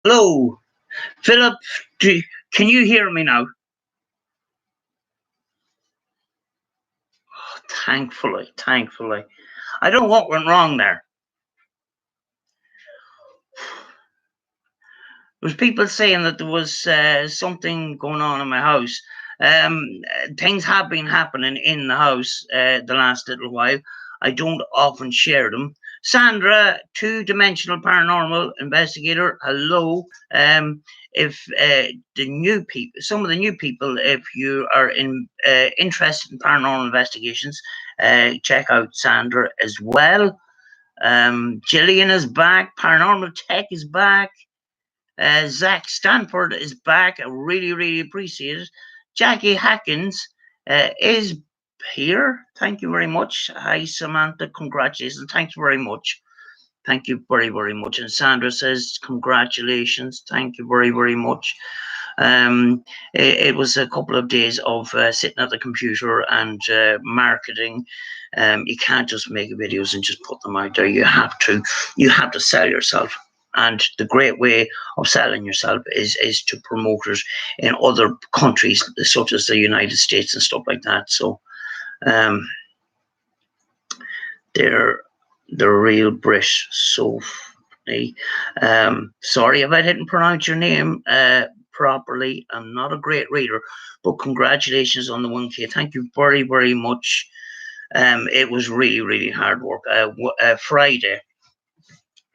Hello, Philip. Can you hear me now? Thankfully. I don't know what went wrong there. There was people saying that there was something going on in my house. Things have been happening in the house the last little while. I don't often share them. Sandra, two-dimensional paranormal investigator. Hello. If the new people, some of the new people, if you are interested in paranormal investigations, check out Sandra as well. Gillian is back. Paranormal Tech is back. Zach Stanford is back. I really appreciate it. Jackie Hackins is here. Thank you very much. Hi, Samantha. Congratulations. Thanks very much. Thank you very much. And Sandra says, congratulations. Thank you very much. It was a couple of days of sitting at the computer and marketing. You can't just make videos and just put them out there. You have to sell yourself. And the great way of selling yourself is to promote it in other countries, such as the United States and stuff like that. So they're the real British. So sorry if I didn't pronounce your name properly. I'm not a great reader, but congratulations on the 1K. Thank you very much. It was really hard work.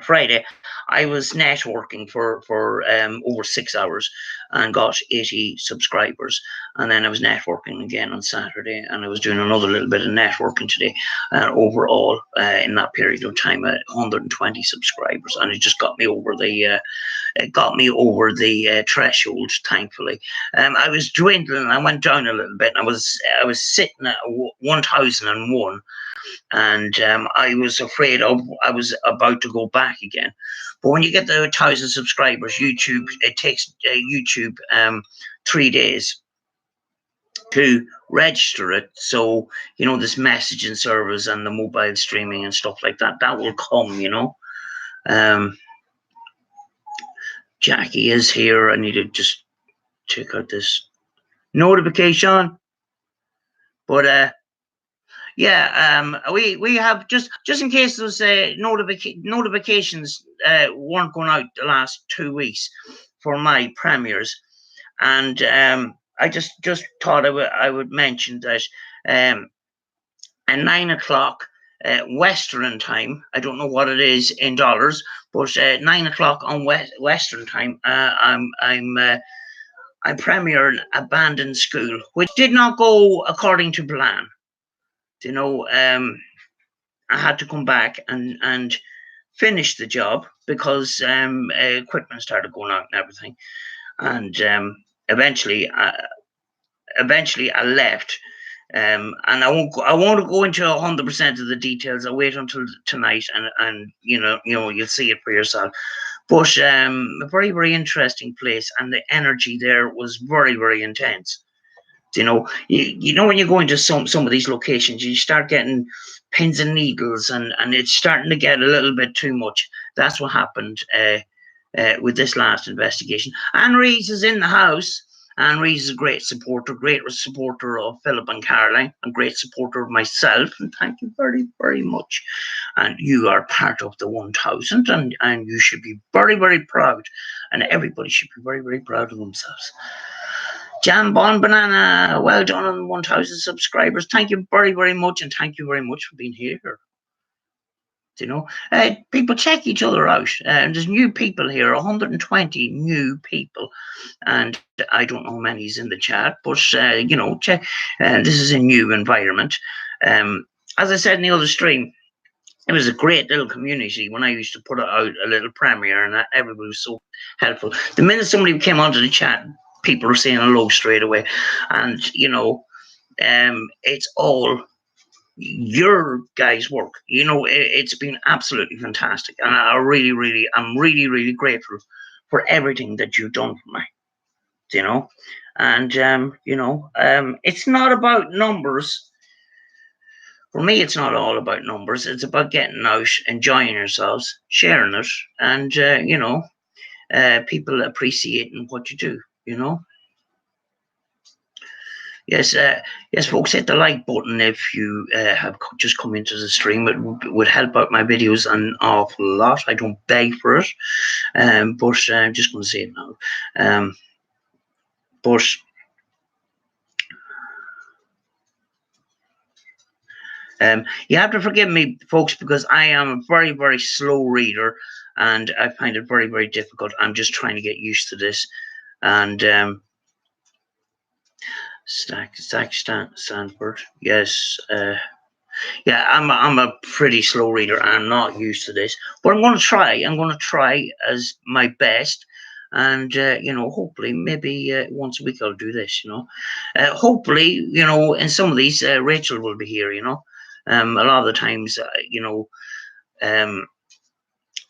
Friday, I was networking for over 6 hours and got 80 subscribers. And then I was networking again on Saturday, and I was doing another little bit of networking today. Overall, in that period of time, 120 subscribers, and it just got me over the threshold. Thankfully, I was dwindling. I went down a little bit. I was sitting at 1,001. And I was afraid I was about to go back again. But when you get the 1,000 subscribers, it takes YouTube 3 days to register it. So, this messaging service and the mobile streaming and stuff like that, that will come, Jackie is here. I need to just check out this notification. But yeah, we have just in case those notifications weren't going out the last 2 weeks for my premieres, and I just thought I would mention that at 9 o'clock Western time. I don't know what it is in dollars, but 9 o'clock on Western time, I'm premiering Abandoned School, which did not go according to plan. I had to come back and finish the job because equipment started going out and everything, and eventually I left. And I won't go into 100% of the details. I'll wait until tonight, and you'll see it for yourself. But a very interesting place, and the energy there was very intense. When you go into some of these locations, you start getting pins and needles, and it's starting to get a little bit too much. That's what happened with this last investigation. Anne Reeves is in the house. Anne Reeves is a great supporter of Philip and Caroline, and great supporter of myself. And thank you very much. And you are part of the 1,000, and you should be very proud. And everybody should be very proud of themselves. Jam Bon Banana, well done on 1,000 subscribers. Thank you very much, and thank you very much for being here. People check each other out. There's new people here, 120 new people, and I don't know how many's in the chat, but check. This is a new environment. As I said in the other stream, it was a great little community when I used to put out a little premiere, and everybody was so helpful. The minute somebody came onto the chat, people were saying hello straight away, and it's all your guys' work. It's been absolutely fantastic, and I'm really grateful for everything that you've done for me. you know. And it's not about numbers. For me, it's not all about numbers. It's about getting out, enjoying yourselves, sharing it, and people appreciating what you do. Yes, yes, folks, hit the like button if you have just come into the stream. It would help out my videos an awful lot. I don't beg for it, but I'm just going to say it now. But you have to forgive me, folks, because I am a very, very slow reader, and I find it very, very difficult. I'm just trying to get used to this, and Stanford, yes. Yeah, I'm a pretty slow reader. I'm not used to this, but I'm going to try. I'm going to try as my best, and hopefully, maybe once a week I'll do this. Hopefully, in some of these, Rachel will be here. A lot of the times,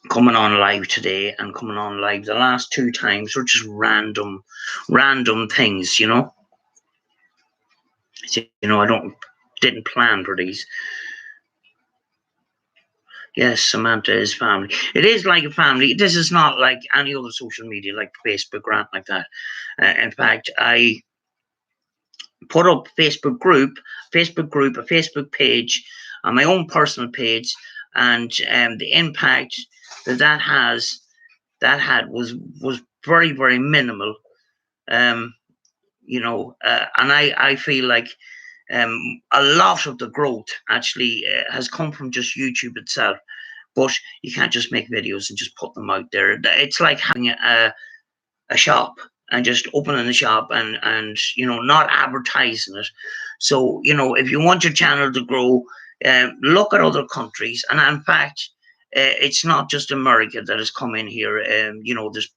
coming on live today and coming on live the last 2 times were just random things. I didn't plan for these. Yes, Samantha is family. It is like a family. This is not like any other social media, like Facebook or anything like that. In fact, I put up a Facebook group, a Facebook page on my own personal page, and the impact that had was very, very minimal. And I feel like a lot of the growth actually has come from just YouTube itself. But you can't just make videos and just put them out there. It's like having a shop and just opening a shop and not advertising it. So if you want your channel to grow, look at other countries. And in fact, it's not just America that has come in here. There's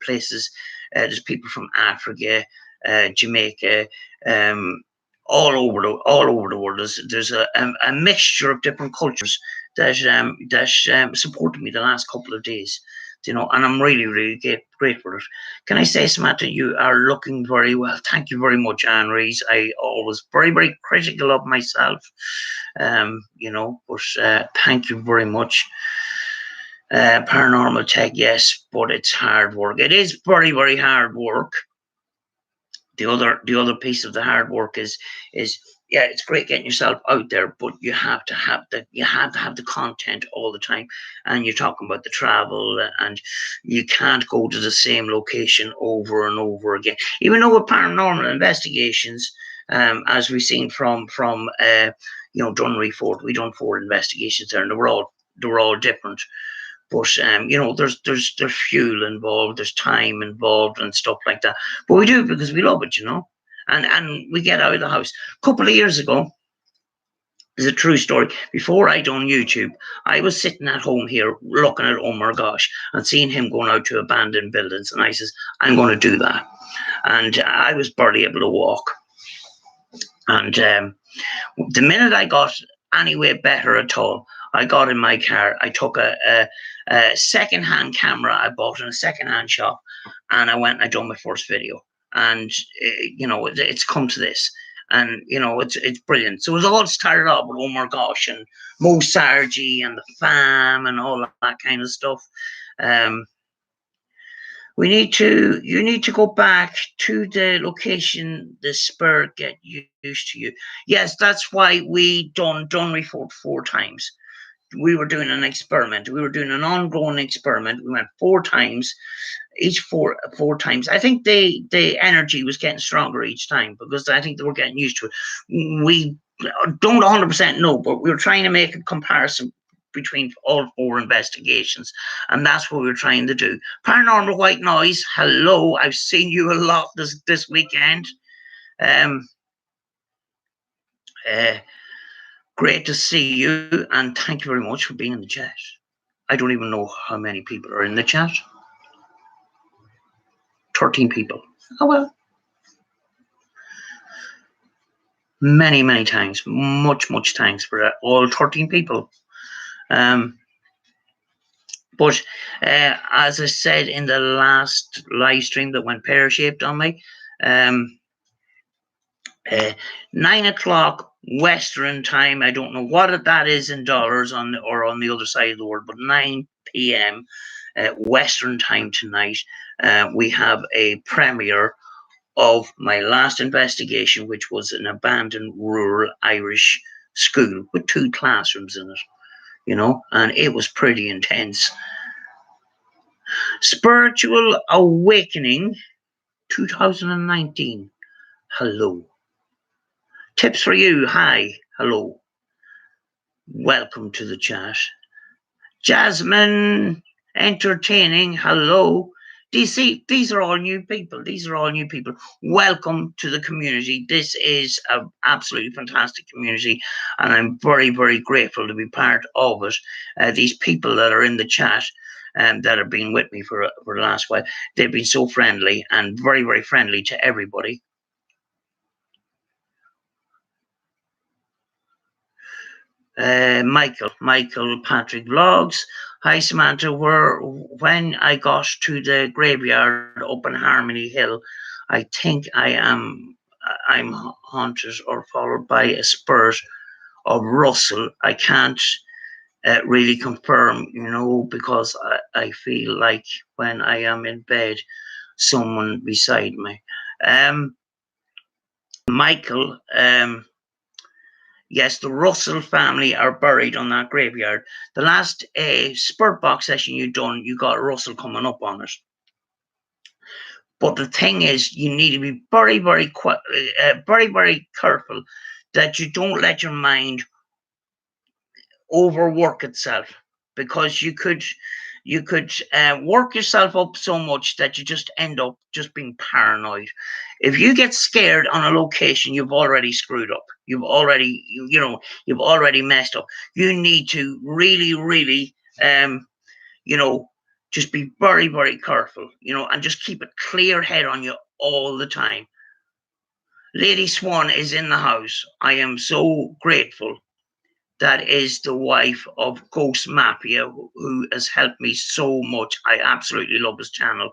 places, there's people from Africa, Jamaica, all over the world. There's a mixture of different cultures that supported me the last couple of days. And I'm really, really grateful for it. Can I say, Samantha, you are looking very well. Thank you very much, Anne Rees. I always very, very critical of myself, but thank you very much. Paranormal tech, yes, but it's hard work. It is very, very hard work. The other piece of the hard work is yeah, it's great getting yourself out there, but you have to have the content all the time. And you're talking about the travel, and you can't go to the same location over and over again. Even though with paranormal investigations, as we've seen from Dunry Fort, we done 4 investigations there, and they were all different. But there's fuel involved, there's time involved, and stuff like that. But we do it because we love it, and we get out of the house. A couple of years ago, is a true story. Before I done YouTube, I was sitting at home here looking at Omar Gosh and seeing him going out to abandoned buildings, and I says, I'm going to do that. And I was barely able to walk. And the minute I got anywhere better at all, I got in my car. I took a second-hand camera I bought in a second-hand shop, and I went and I done my first video. And it's come to this, and it's brilliant. So it all started off with Omar Gosh and Mo Sargi and the fam and all that kind of stuff. You need to go back to the location the spirit get used to you. Yes, that's why we done Dunry Fort 4 times. We were doing an experiment. We were doing an ongoing experiment. We went 4 times, each four times. I think the energy was getting stronger each time because I think they were getting used to it. We don't 100% know, but we were trying to make a comparison between all 4 investigations, and that's what we're trying to do. Paranormal White Noise, hello, I've seen you a lot this weekend. Great to see you, and thank you very much for being in the chat. I don't even know how many people are in the chat. 13 people. Oh well. Many, many thanks. Much thanks for all 13 people. But as I said in the last live stream that went pear-shaped on me, uh, 9 o'clock Western time. I don't know what that is in dollars on the other side of the world, but 9 p.m. Western time tonight. We have a premiere of my last investigation, which was an abandoned rural Irish school with 2 classrooms in it. And it was pretty intense. Spiritual Awakening 2019. Hello. Tips for you. Hi. Hello. Welcome to the chat. Jasmine Entertaining. Hello. Do you see? These are all new people. Welcome to the community. This is an absolutely fantastic community, and I'm very, very grateful to be part of it. These people that are in the chat that have been with me for the last while, they've been so friendly and very, very friendly to everybody. Michael Patrick Vlogs. Hi Samantha, when I got to the graveyard up in Harmony Hill, I think I'm haunted or followed by a spirit of Russell. I can't really confirm, because I feel like when I am in bed, someone beside me. Michael, yes, the Russell family are buried on that graveyard. The last Spirit Box session you done, you got Russell coming up on it. But the thing is, you need to be very, very, very, very careful that you don't let your mind overwork itself, because you could work yourself up so much that you just end up just being paranoid. If you get scared on a location, you've already screwed up. You've already messed up. You need to really, really, just be very, very careful, and just keep a clear head on you all the time. Lady Swan is in the house. I am so grateful. That is the wife of Ghost Mafia, who has helped me so much. I absolutely love his channel.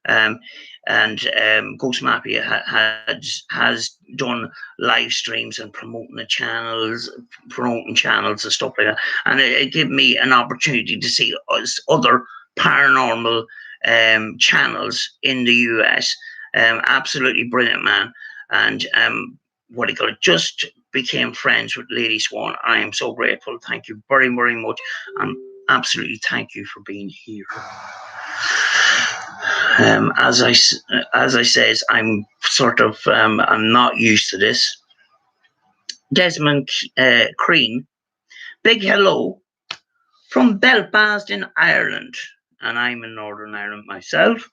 Ghost Mafia has done live streams and promoting channels and stuff like that. And it gave me an opportunity to see other paranormal channels in the US. Absolutely brilliant man. And just became friends with Lady Swan. I am so grateful. Thank you very, very much. And absolutely thank you for being here. As I says, I'm sort of, I'm not used to this. Desmond Crean, big hello from Belfast in Ireland. And I'm in Northern Ireland myself.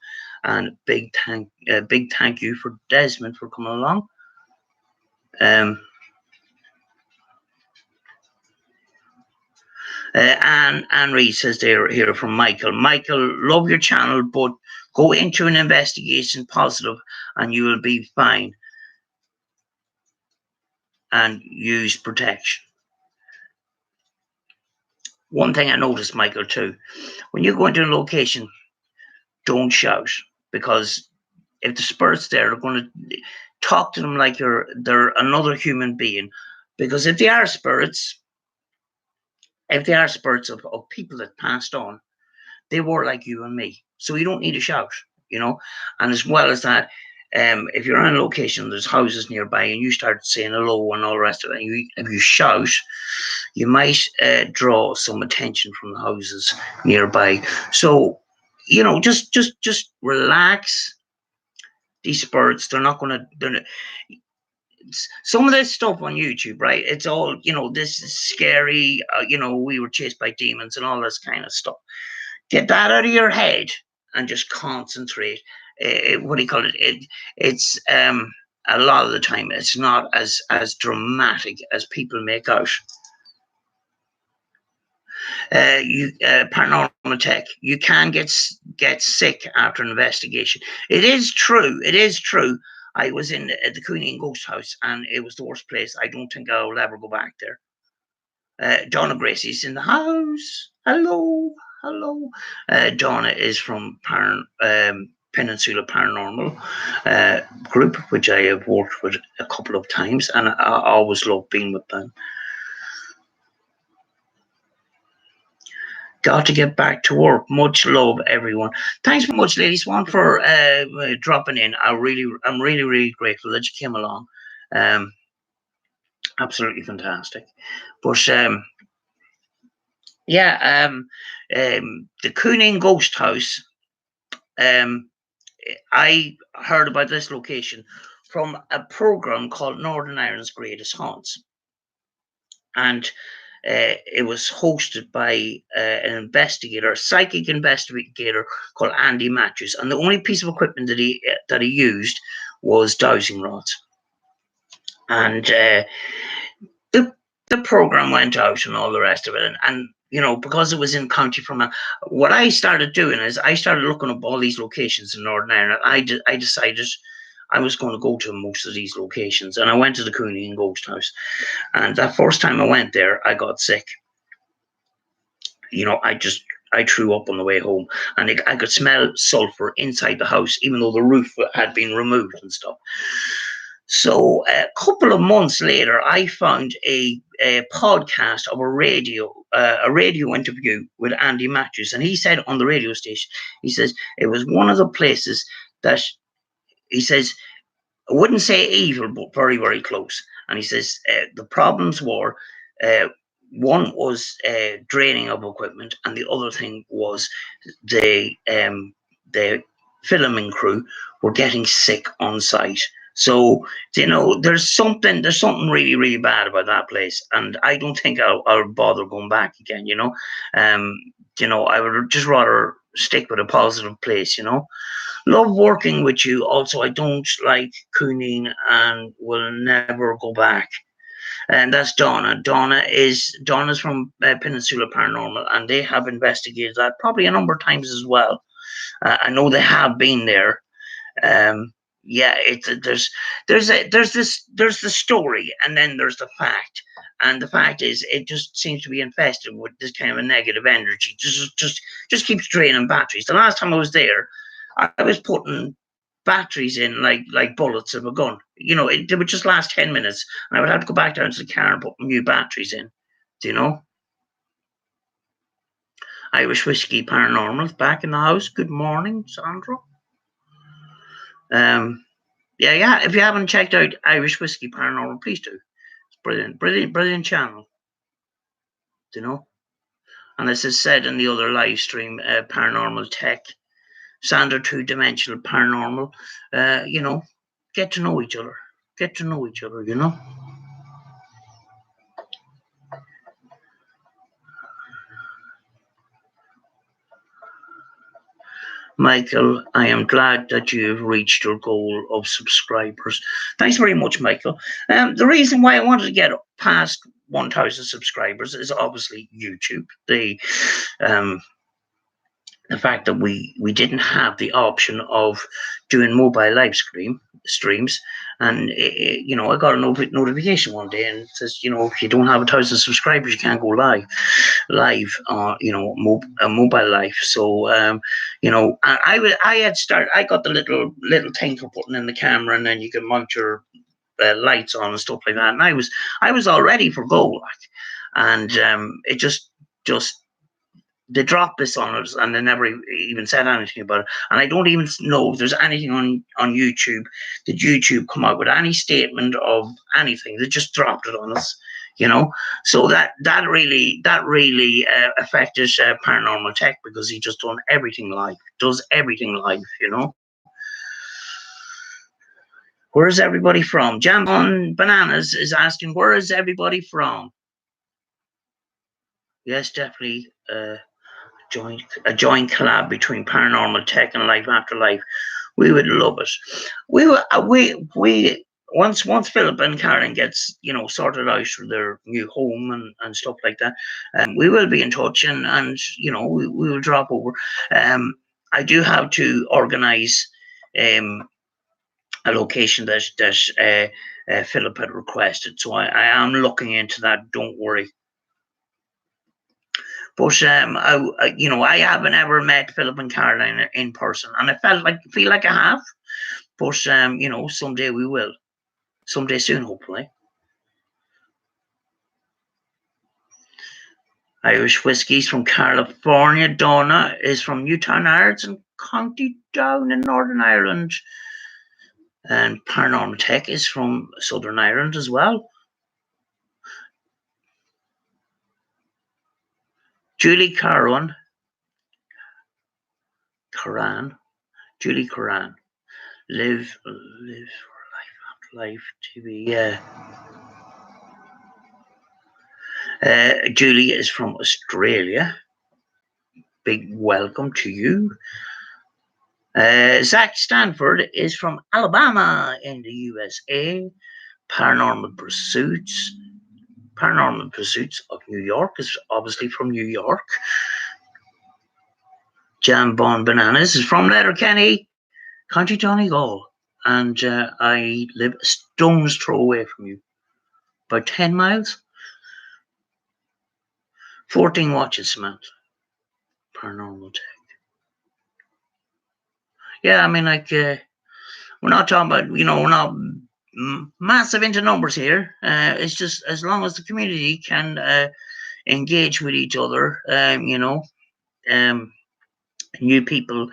And big thank you for Desmond for coming along. Anne Reed says they're here from Michael. Michael, love your channel, but go into an investigation positive and you will be fine. And use protection. One thing I noticed, Michael, too, when you go into a location, don't shout, because if the spirits there are going to talk to them like they're another human being, because if they are spirits of people that passed on, they were like you and me. So you don't need to shout, And as well as that, if you're on a location, there's houses nearby, and you start saying hello and all the rest of it, and if you shout, you might draw some attention from the houses nearby. So, just relax. These spirits, they're not going to. Some of this stuff on YouTube, right? It's all, this is scary. We were chased by demons and all this kind of stuff. Get that out of your head and just concentrate. What do you call it? It's a lot of the time it's not as dramatic as people make out. Paranormal tech, you can get sick after an investigation. It is true. I was in the Queen Ghost House, and it was the worst place. I don't think I'll ever go back there. Donna Gracie's in the house. Hello. Hello. Donna is from Peninsula Paranormal group, which I have worked with a couple of times, and I always love being with them. Got to get back to work. Much love, everyone. Thanks very much, Lady Swan, for dropping in. I'm really grateful that you came along. Um, Absolutely fantastic. But yeah, the Cooning Ghost House. Um, I heard about this location from a program called Northern Ireland's Greatest Haunts, and it was hosted by an investigator, a psychic investigator called Andy Matthews, and the only piece of equipment that he used was dowsing rods, and the the program went out and all the rest of it, and you know, because it was in County Fermanagh, what I started doing is I started looking up all these locations in Northern Ireland. I decided I was going to go to most of these locations, and I went to the Cooney and Ghost House. And that first time I went there, I got sick. You know, I threw up on the way home, and I could smell sulfur inside the house, even though the roof had been removed and stuff. So a couple of months later, I found a podcast of a radio interview with Andy Matthews, and he said on the radio station, he says it was one of the places that he says I wouldn't say evil, but very close. And he says the problems were uh, one was draining of equipment, and the other thing was the filming crew were getting sick on site. So you know, there's something really bad about that place, and I don't think I'll bother going back again. Um, I would just rather stick with a positive place. Love working with you. Also, I don't like cooning and will never go back. And that's Donna. Donna's from Peninsula Paranormal, and they have investigated that probably a number of times as well. I know they have been there. Um, yeah, there's the story, and then there's the fact. And the fact is, it just seems to be infested with this kind of a negative energy. Just keeps draining batteries. The last time I was there, I was putting batteries in like bullets of a gun. They would just last 10 minutes, and I would have to go back down to the car and put new batteries in. Do you know? Irish Whiskey Paranormal back in the house. Good morning, Sandra. Yeah. If you haven't checked out Irish Whiskey Paranormal, please do. It's brilliant channel. Do you know? And as I said in the other live stream, Paranormal Tech, Sandra Two Dimensional Paranormal. Get to know each other. Get to know each other. Michael, I am glad that you've reached your goal of subscribers. Thanks very much, Michael. The reason why I wanted to get past 1,000 subscribers is obviously YouTube. The fact that we didn't have the option of doing mobile live streams, and I got a notification one day, and it says, if you don't have 1,000 subscribers, you can't go live a mobile life. So I got the little thing for putting in the camera, and then you can mount your lights on and stuff like that, and I was all ready for go, and it just they dropped this on us, and they never even said anything about it. And I don't even know if there's anything on YouTube. Did YouTube come out with any statement of anything? They just dropped it on us, So that really affected Paranormal Tech, because he just does everything live. Where is everybody from? Jam on Bananas is asking, where is everybody from? Yes, definitely. A joint collab between Paranormal Tech and Life Afterlife. We would love it. We once Philip and Karen gets sorted out for their new home and stuff like that, we will be in touch, and we will drop over. I do have to organise a location that Philip had requested, so I am looking into that. Don't worry. But I haven't ever met Philip and Caroline in person, and I feel like I have. But someday we will. Someday soon, hopefully. Irish whiskies from California. Donna is from Newtown, Ireland, and County Down in Northern Ireland. And Paranormal Tech is from Southern Ireland as well. Julie Caron. Julie Coran. Live for life TV. Yeah. Julie is from Australia. Big welcome to you. Zach Stanford is from Alabama in the USA. Paranormal Pursuits of New York is obviously from New York. Jambon Bananas is from Letterkenny, County Donegal. And I live a stone's throw away from you. About 10 miles. 14 watches, Samantha. Paranormal Tech. Yeah, I mean, we're not talking about, we're not massive into numbers here. It's just as long as the community can engage with each other, new people,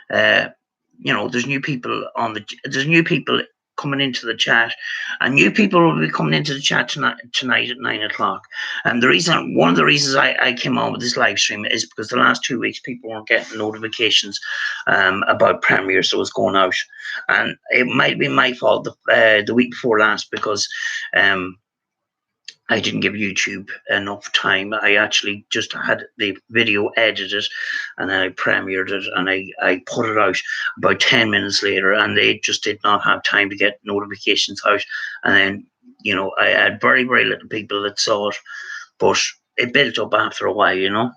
there's new people there's new people coming into the chat, and new people will be coming into the chat tonight at 9 o'clock. And one of the reasons I came on with this live stream is because the last 2 weeks people weren't getting notifications about premieres that was going out, and it might be my fault the week before last because I didn't give YouTube enough time. I actually just had the video edited and then I premiered it and I put it out about 10 minutes later, and they just did not have time to get notifications out. And then, I had very, very little people that saw it, but it built up after a while,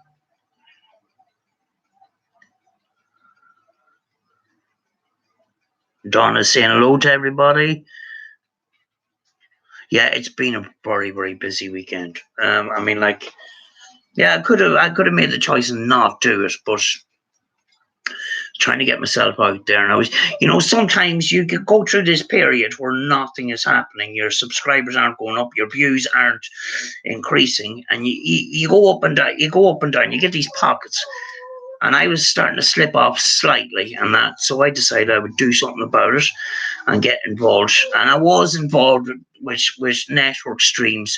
Donna's saying hello to everybody. Yeah, it's been a very, very busy weekend. I could have made the choice and not do it, but trying to get myself out there. And I was, sometimes you could go through this period where nothing is happening. Your subscribers aren't going up, your views aren't increasing, and you go up and down. You go up and down. You get these pockets. And I was starting to slip off slightly, and so I decided I would do something about it and get involved. And I was involved with network streams,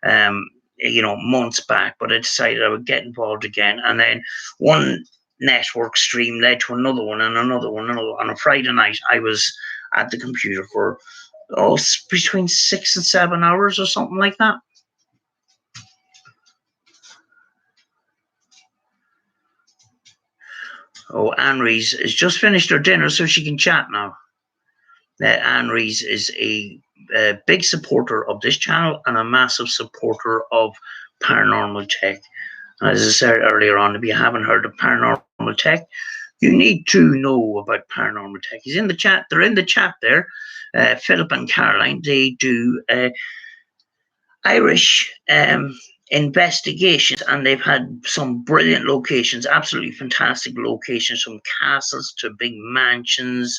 months back, but I decided I would get involved again. And then one network stream led to another one and another one. On a Friday night, I was at the computer for between 6 and 7 hours or something like that. Oh, Anne Rees has just finished her dinner, so she can chat now. Anne Rees is a big supporter of this channel and a massive supporter of Paranormal Tech. And as I said earlier on, if you haven't heard of Paranormal Tech, you need to know about Paranormal Tech. He's in the chat. They're in the chat there. Philip and Caroline, they do Irish investigations, and they've had some brilliant locations, absolutely fantastic locations, from castles to big mansions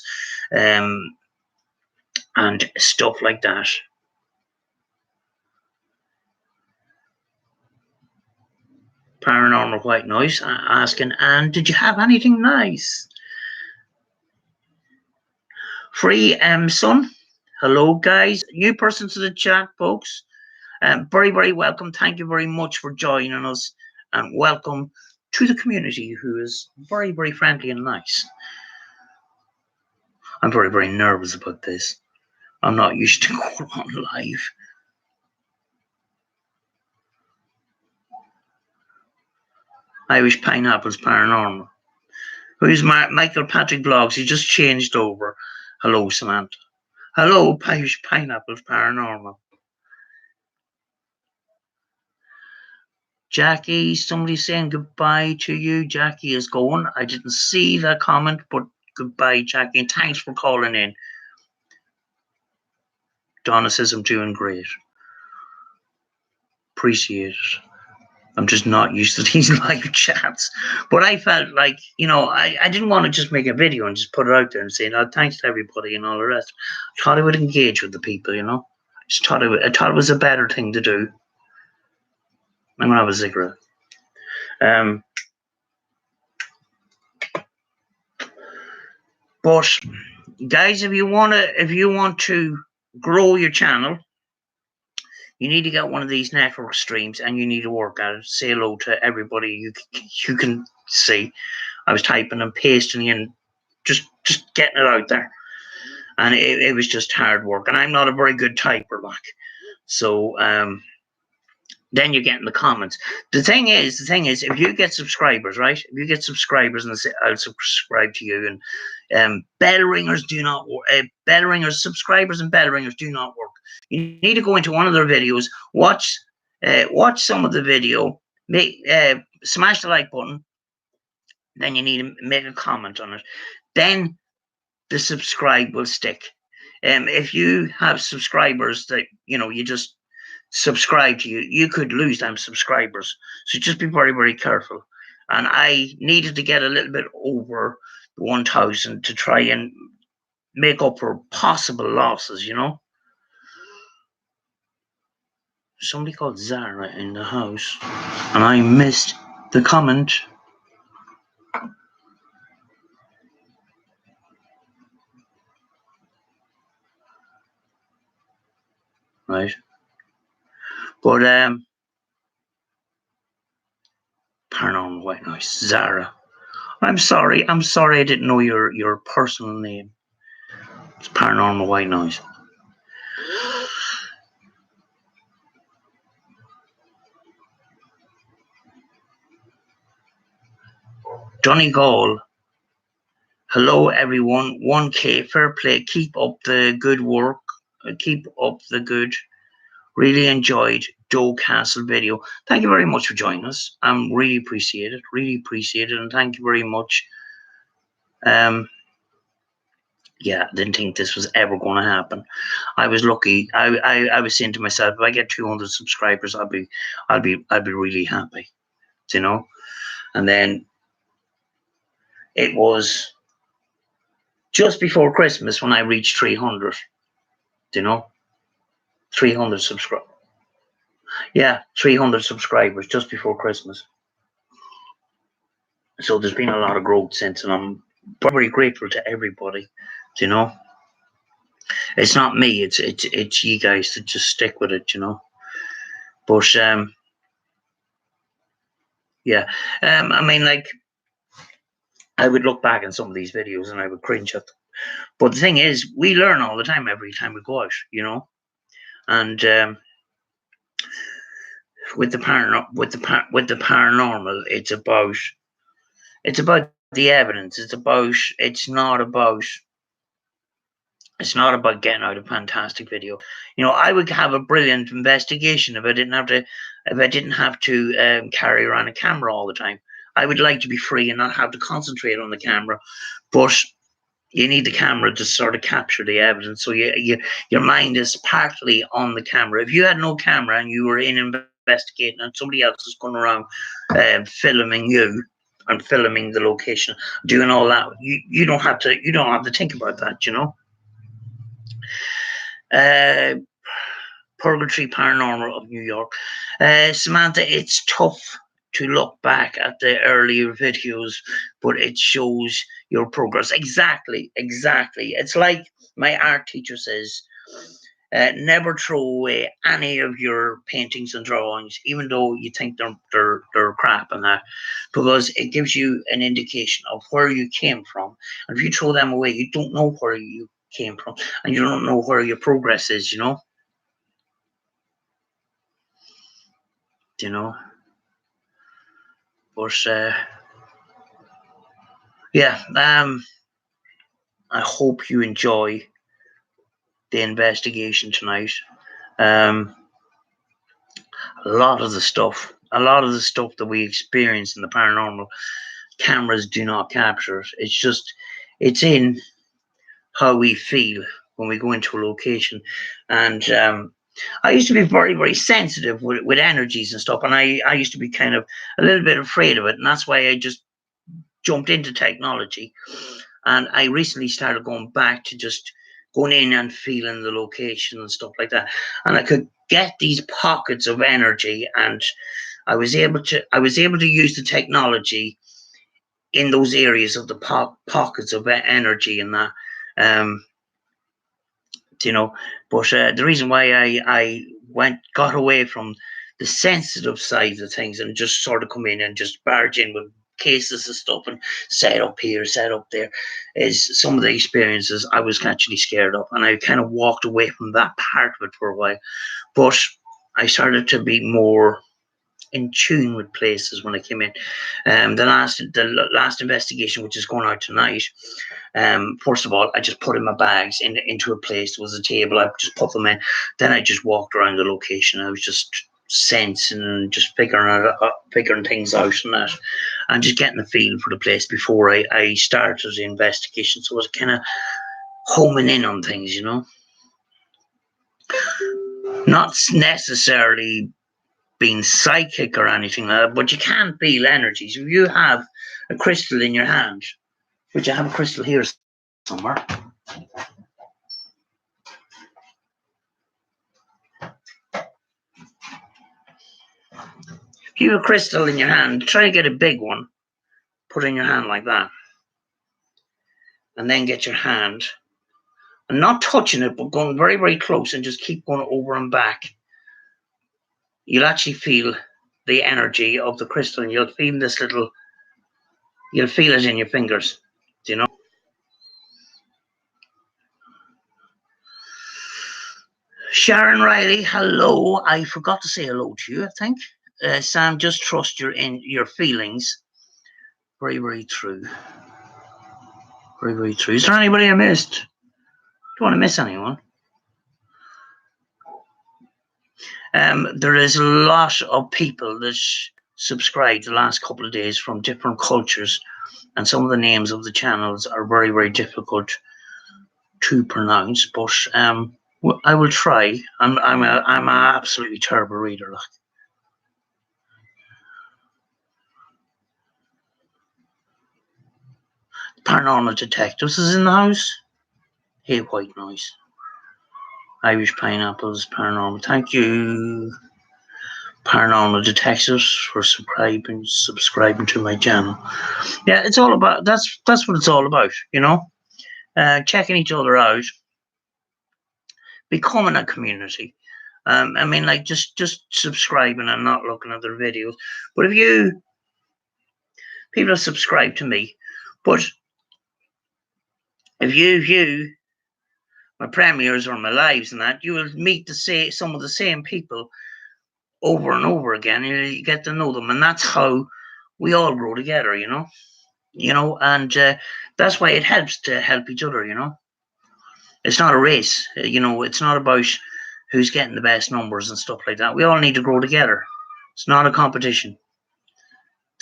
and stuff like that. Paranormal White Noise asking, and did you have anything nice? Free Son, hello guys, new person to the chat, folks. Very, very welcome. Thank you very much for joining us, and welcome to the community, who is very, very friendly and nice. I'm very, very nervous about this. I'm not used to going on live. Irish Pineapples Paranormal. Who's Michael Patrick Vlogs? He just changed over. Hello, Samantha. Hello, Irish Pineapples Paranormal. Jackie, somebody's saying goodbye to you. Jackie is going. I didn't see that comment, but goodbye, Jackie. And thanks for calling in. Donna says I'm doing great. Appreciate it. I'm just not used to these live chats. But I felt like, I didn't want to just make a video and just put it out there and say, no, thanks to everybody and all the rest. I thought I would engage with the people. I just thought it was a better thing to do. I'm gonna have a cigarette. But guys, if you want to grow your channel, you need to get one of these network streams and you need to work at it. Say hello to everybody you can see. I was typing and pasting and just getting it out there. And it was just hard work. And I'm not a very good typer, like. So then you get in the comments. The thing is, if you get subscribers, right? If you get subscribers and they say, I'll subscribe to you, and bell ringers do not work. Bell ringers, subscribers and bell ringers do not work. You need to go into one of their videos, watch some of the video, smash the like button. Then you need to make a comment on it. Then the subscribe will stick. If you have subscribers that you just subscribe to you could lose them subscribers. So just be very, very careful. And I needed to get a little bit over the 1,000 to try and make up for possible losses. Somebody called Zara in the house, and I missed the comment. Right. But paranormal white noise, Zara. I'm sorry I didn't know your personal name. It's paranormal white noise. Donegal. Hello everyone. 1K, fair play. Keep up the good work. Keep up the good. Really enjoyed Joe Castle video. Thank you very much for joining us. Really appreciate it. Really appreciate it, and thank you very much. Yeah, I didn't think this was ever going to happen. I was lucky. I was saying to myself, if I get 200 subscribers, I'll be really happy. And then it was just before Christmas when I reached 300. 300 subscribers. Yeah, 300 subscribers just before Christmas. So there's been a lot of growth since, and I'm very grateful to everybody. It's not me. It's you guys that just stick with it. But yeah. I mean, like, I would look back at some of these videos and I would cringe at them. But the thing is, we learn all the time every time we go out. And with the paranormal, it's about the evidence. It's not about getting out a fantastic video. I would have a brilliant investigation if I didn't have to carry around a camera all the time. I would like to be free and not have to concentrate on the camera, but you need the camera to sort of capture the evidence. So your mind is partly on the camera. If you had no camera and you were investigating and somebody else is going around filming you and filming the location, doing all that, you don't have to think about that. Purgatory Paranormal of New York. Samantha, it's tough to look back at the earlier videos, but it shows your progress. Exactly. It's like my art teacher says, never throw away any of your paintings and drawings, even though you think they're crap and that, because it gives you an indication of where you came from. And if you throw them away, you don't know where you came from, and you don't know where your progress is. But yeah, I hope you enjoy the investigation tonight. A lot of the stuff that we experience in the paranormal, cameras do not capture it. It's in how we feel when we go into a location. And I used to be very, very sensitive with energies and stuff, and I used to be kind of a little bit afraid of it, and that's why I just jumped into technology. And I recently started going back to just going in and feeling the location and stuff like that. And I could get these pockets of energy, and I was able to use the technology in those areas of the pockets of energy and that. Um, you know. But the reason why I got away from the sensitive side of things and just sort of come in and just barge in with cases of stuff and set up here, set up there, is some of the experiences I was actually scared of, and I kind of walked away from that part of it for a while. But I started to be more in tune with places when I came in. The last investigation, which is going out tonight. First of all, I just put in my bags into a place. There was a table. I just put them in. Then I just walked around the location. I was just sensing and just figuring things out and that, and just getting the feel for the place before I started the investigation. So I was kind of homing in on things, not necessarily being psychic or anything like that, but you can feel energies. If you have a crystal in your hand, which I have a crystal here somewhere. If you have a crystal in your hand, try to get a big one, put it in your hand like that, and then get your hand, and not touching it, but going very, very close and just keep going over and back. You'll actually feel the energy of the crystal, and you'll feel it in your fingers, Sharon Riley, hello. I forgot to say hello to you, I think. Sam, just trust your feelings. Very, very true. Very, very true. Is there anybody I missed? Do you want to miss anyone? There is a lot of people that subscribed the last couple of days from different cultures, and some of the names of the channels are very, very difficult to pronounce. But I will try. I'm an absolutely terrible reader. Like. Paranormal Detectives is in the house. Hey, White Noise. Irish Pineapples, Paranormal. Thank you, Paranormal Detectives, for subscribing to my channel. Yeah, it's all about that's what it's all about, checking each other out, becoming a community. I mean, like just subscribing and not looking at their videos. But if people have subscribed to me, but if you view my premieres or my lives and that, you will meet some of the same people over and over again. You get to know them, and that's how we all grow together, and that's why it helps to help each other. It's not a race. It's not about who's getting the best numbers and stuff like that. We all need to grow together. It's not a competition.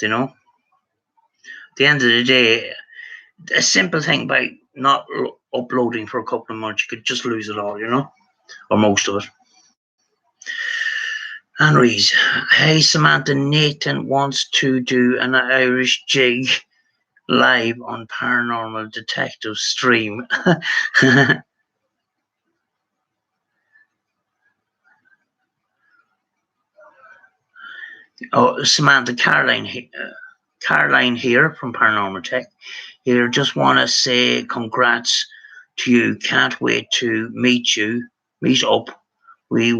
At the end of the day, a simple thing by not uploading for a couple of months, you could just lose it all, or most of it. Henry's, hey Samantha, Nathan wants to do an Irish jig live on Paranormal Detective stream. Oh, Samantha, Caroline here from Paranormal Tech. Here, just want to say congrats to you. Can't wait to meet up. We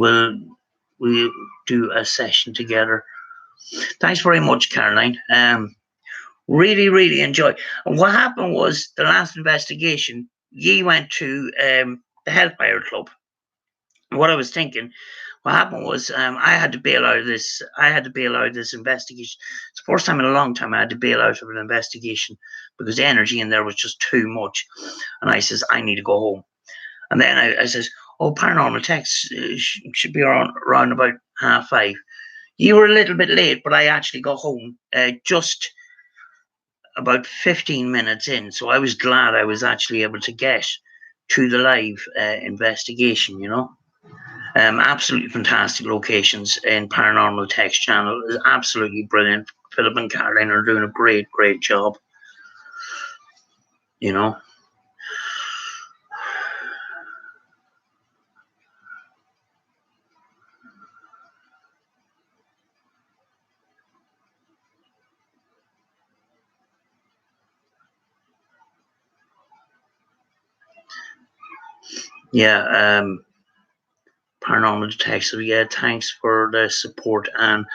do a session together. Thanks very much, Caroline. Really, really enjoy. And what happened was the last investigation, ye went to the Hellfire Club. And what I was thinking, what happened was I had to bail out of this. I had to bail out of this investigation. It's the first time in a long time I had to bail out of an investigation because the energy in there was just too much. And I says, I need to go home. And then I says, oh, Paranormal Techs should be around about 5:30. You were a little bit late, but I actually got home just about 15 minutes in. So I was glad I was actually able to get to the live investigation, Absolutely fantastic locations in Paranormal Text channel. Is absolutely brilliant. Philip and Caroline are doing a great job. You know. Yeah. Paranormal Detective. Yeah. Thanks for the support and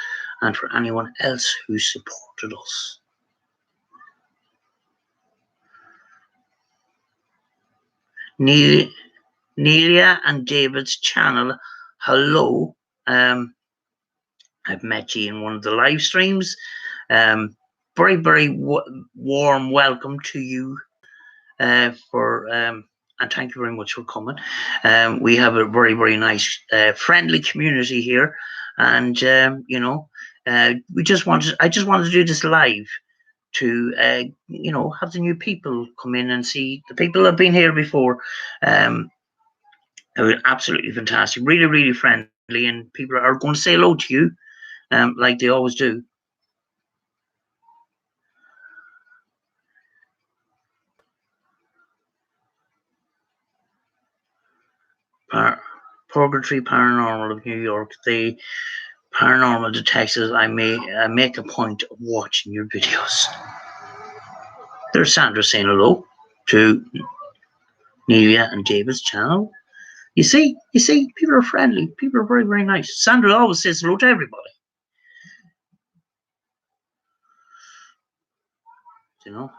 for anyone else who supported us. Neil, Nelia and David's channel. Hello. I've met you in one of the live streams. Very warm welcome to you for and thank you very much for coming. We have a very nice friendly community here, and I just wanted to do this live to have the new people come in and see the people that have been here before. It was absolutely fantastic, really friendly, and people are going to say hello to you, like they always do. Purgatory Paranormal of New York, the paranormal detectives. I make a point of watching your videos. There's Sandra saying hello to Nelia and David's channel. You see, people are friendly. People are very nice. Sandra always says hello to everybody. You know.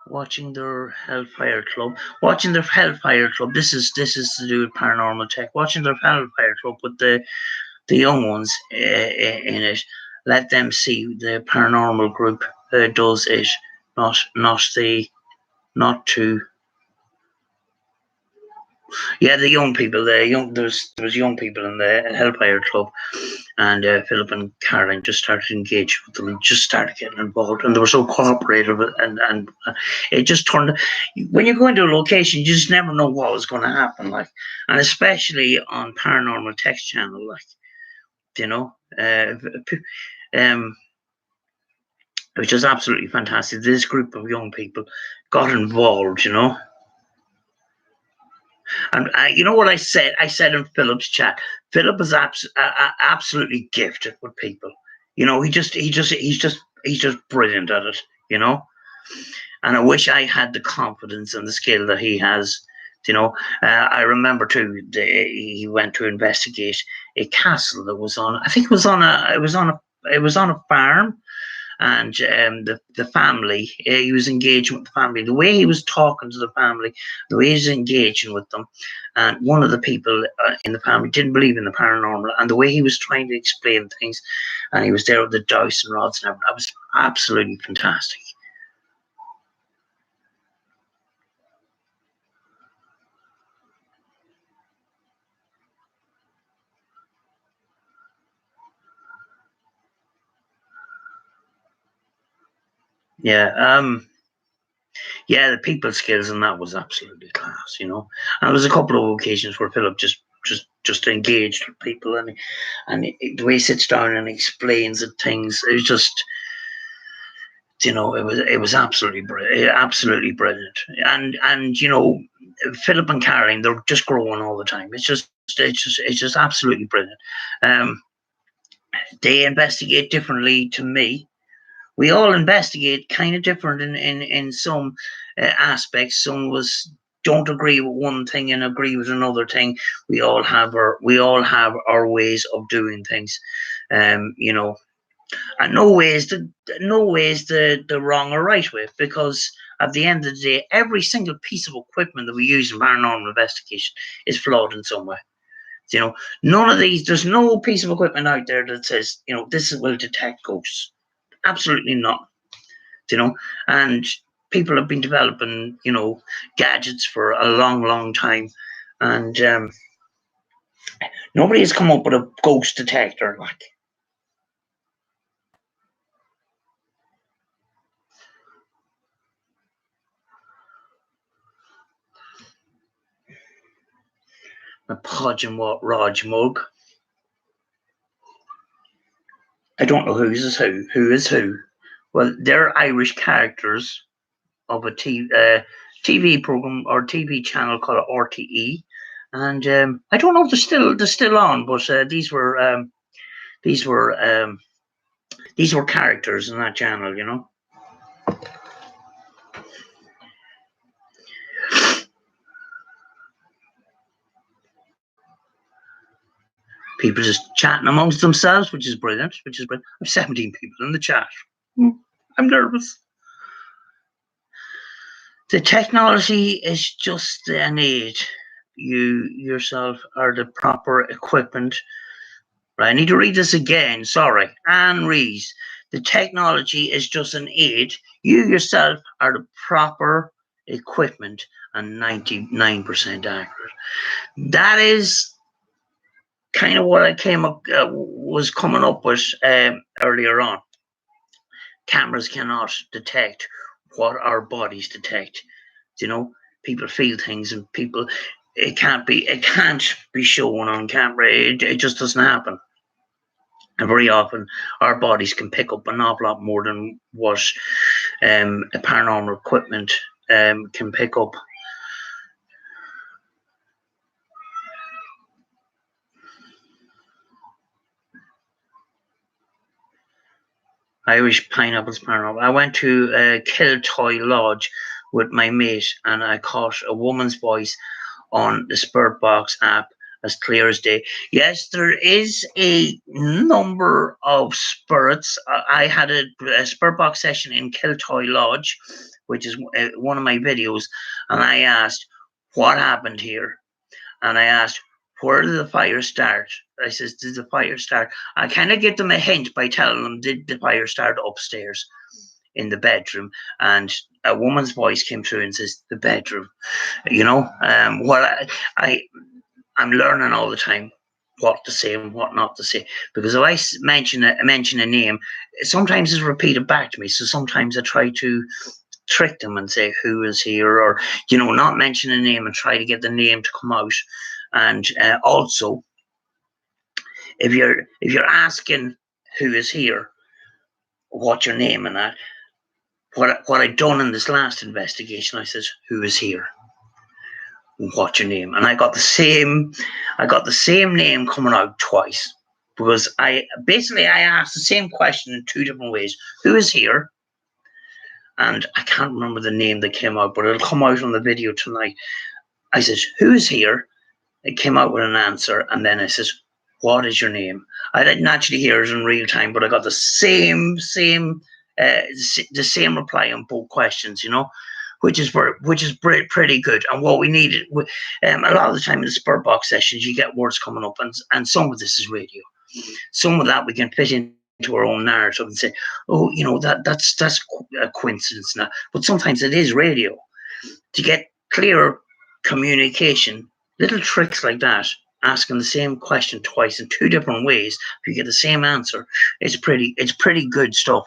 Watching their Hellfire Club. Watching their Hellfire Club. This is to do with paranormal tech. Watching their Hellfire Club with the young ones in it. Let them see the paranormal group does it, not to. Yeah, the young people. There's young people in the Hellfire Club, and Philip and Caroline just started to engage with them and just started getting involved, and they were so cooperative, and it just turned. When you go into a location, you just never know what was going to happen, like, and especially on Paranormal Text channel, like, you know, which was absolutely fantastic. This group of young people got involved, And you know what I said? I said in Philip's chat, Philip is absolutely gifted with people. He's just brilliant at it. And I wish I had the confidence and the skill that he has. I remember too. He went to investigate a castle that was on. I think it was on a farm, and the family, he was engaging with the family, the way he was talking to the family, the way he was engaging with them, and one of the people in the family didn't believe in the paranormal, and the way he was trying to explain things, and he was there with the Dyson rods and everything. That was absolutely fantastic. Yeah, yeah, the people skills and that was absolutely class, And there was a couple of occasions where Philip just engaged with people, and the way he sits down and explains things, it was just, it was absolutely brilliant, and Philip and Caroline, they're just growing all the time. It's just absolutely brilliant. They investigate differently to me. We all investigate kind of different in some aspects. Some of us don't agree with one thing and agree with another thing. We all have our ways of doing things. And no way is the wrong or right way, because at the end of the day, every single piece of equipment that we use in paranormal investigation is flawed in some way. None of these. There's no piece of equipment out there that says this will detect ghosts. Absolutely not. And people have been developing gadgets for a long time, and nobody has come up with a ghost detector like. a Podge and What Raj mug. I don't know who is who. Who is who? Well, they're Irish characters of a TV program or TV channel called RTE, and I don't know if they're still on, but these were these were characters in that channel, you know. People just chatting amongst themselves, which is brilliant. I have 17 people in the chat. I'm nervous. The technology is just an aid. You yourself are the proper equipment. Right, I need to read this again. Sorry. Anne Rees. The technology is just an aid. You yourself are the proper equipment and 99% accurate. That is kind of what I was coming up with earlier on. Cameras cannot detect what our bodies detect. You know, people feel things, and it can't be shown on camera. It just doesn't happen. And very often, our bodies can pick up an awful lot more than what a paranormal equipment can pick up. Irish Pineapples Paranormal. I went to Kiltoy Lodge with my mate, and I caught a woman's voice on the Spirit Box app as clear as day. Yes, there is a number of spirits. I had a Spirit Box session in Kiltoy Lodge, which is one of my videos, and I asked, what happened here? And I asked, where did the fire start? I says, did the fire start? I kind of give them a hint by telling them, did the fire start upstairs in the bedroom? And a woman's voice came through and says, the bedroom. You know, I'm learning all the time what to say and what not to say, because if I mention a name, sometimes it's repeated back to me. So sometimes I try to trick them and say who is here, or not mention a name and try to get the name to come out. And also, if you're asking who is here, what's your name, and that, what I done in this last investigation, I says, who is here? What's your name? And I got the same name coming out twice, because I asked the same question in two different ways. Who is here? And I can't remember the name that came out, but it'll come out on the video tonight. I says, who is here? It came out with an answer, and then I says, what is your name? I didn't actually hear it in real time, but I got the same reply on both questions, which is pretty good. And what we needed, a lot of the time in the Spirit Box sessions, you get words coming up, and some of this is radio. Some of that we can fit into our own narrative and say, oh, that's a coincidence now. But sometimes it is radio. To get clearer communication, little tricks like that, asking the same question twice in two different ways, if you get the same answer, it's pretty good stuff,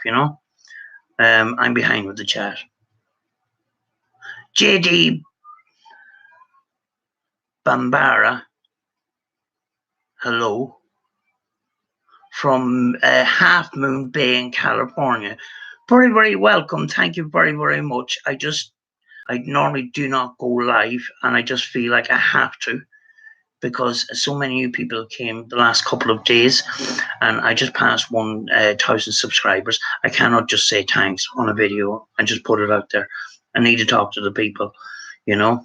I'm behind with the chat. JD Bambara, hello, from Half Moon Bay in California. Very, very welcome. Thank you very, very much. I normally do not go live, and I just feel like I have to, because so many new people came the last couple of days, and I just passed 1,000 subscribers. I cannot just say thanks on a video and just put it out there. I need to talk to the people, Yeah.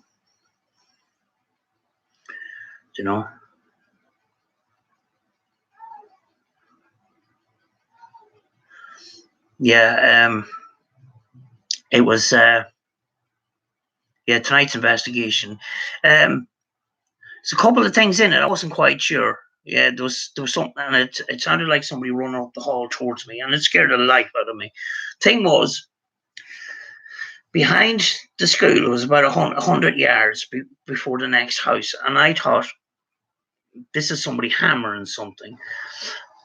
It was tonight's investigation. There's a couple of things in it I wasn't quite sure. Yeah, there was something, and it sounded like somebody running up the hall towards me, and it scared the life out of me. Thing was, behind the school was about 100 yards before the next house, and I thought, this is somebody hammering something,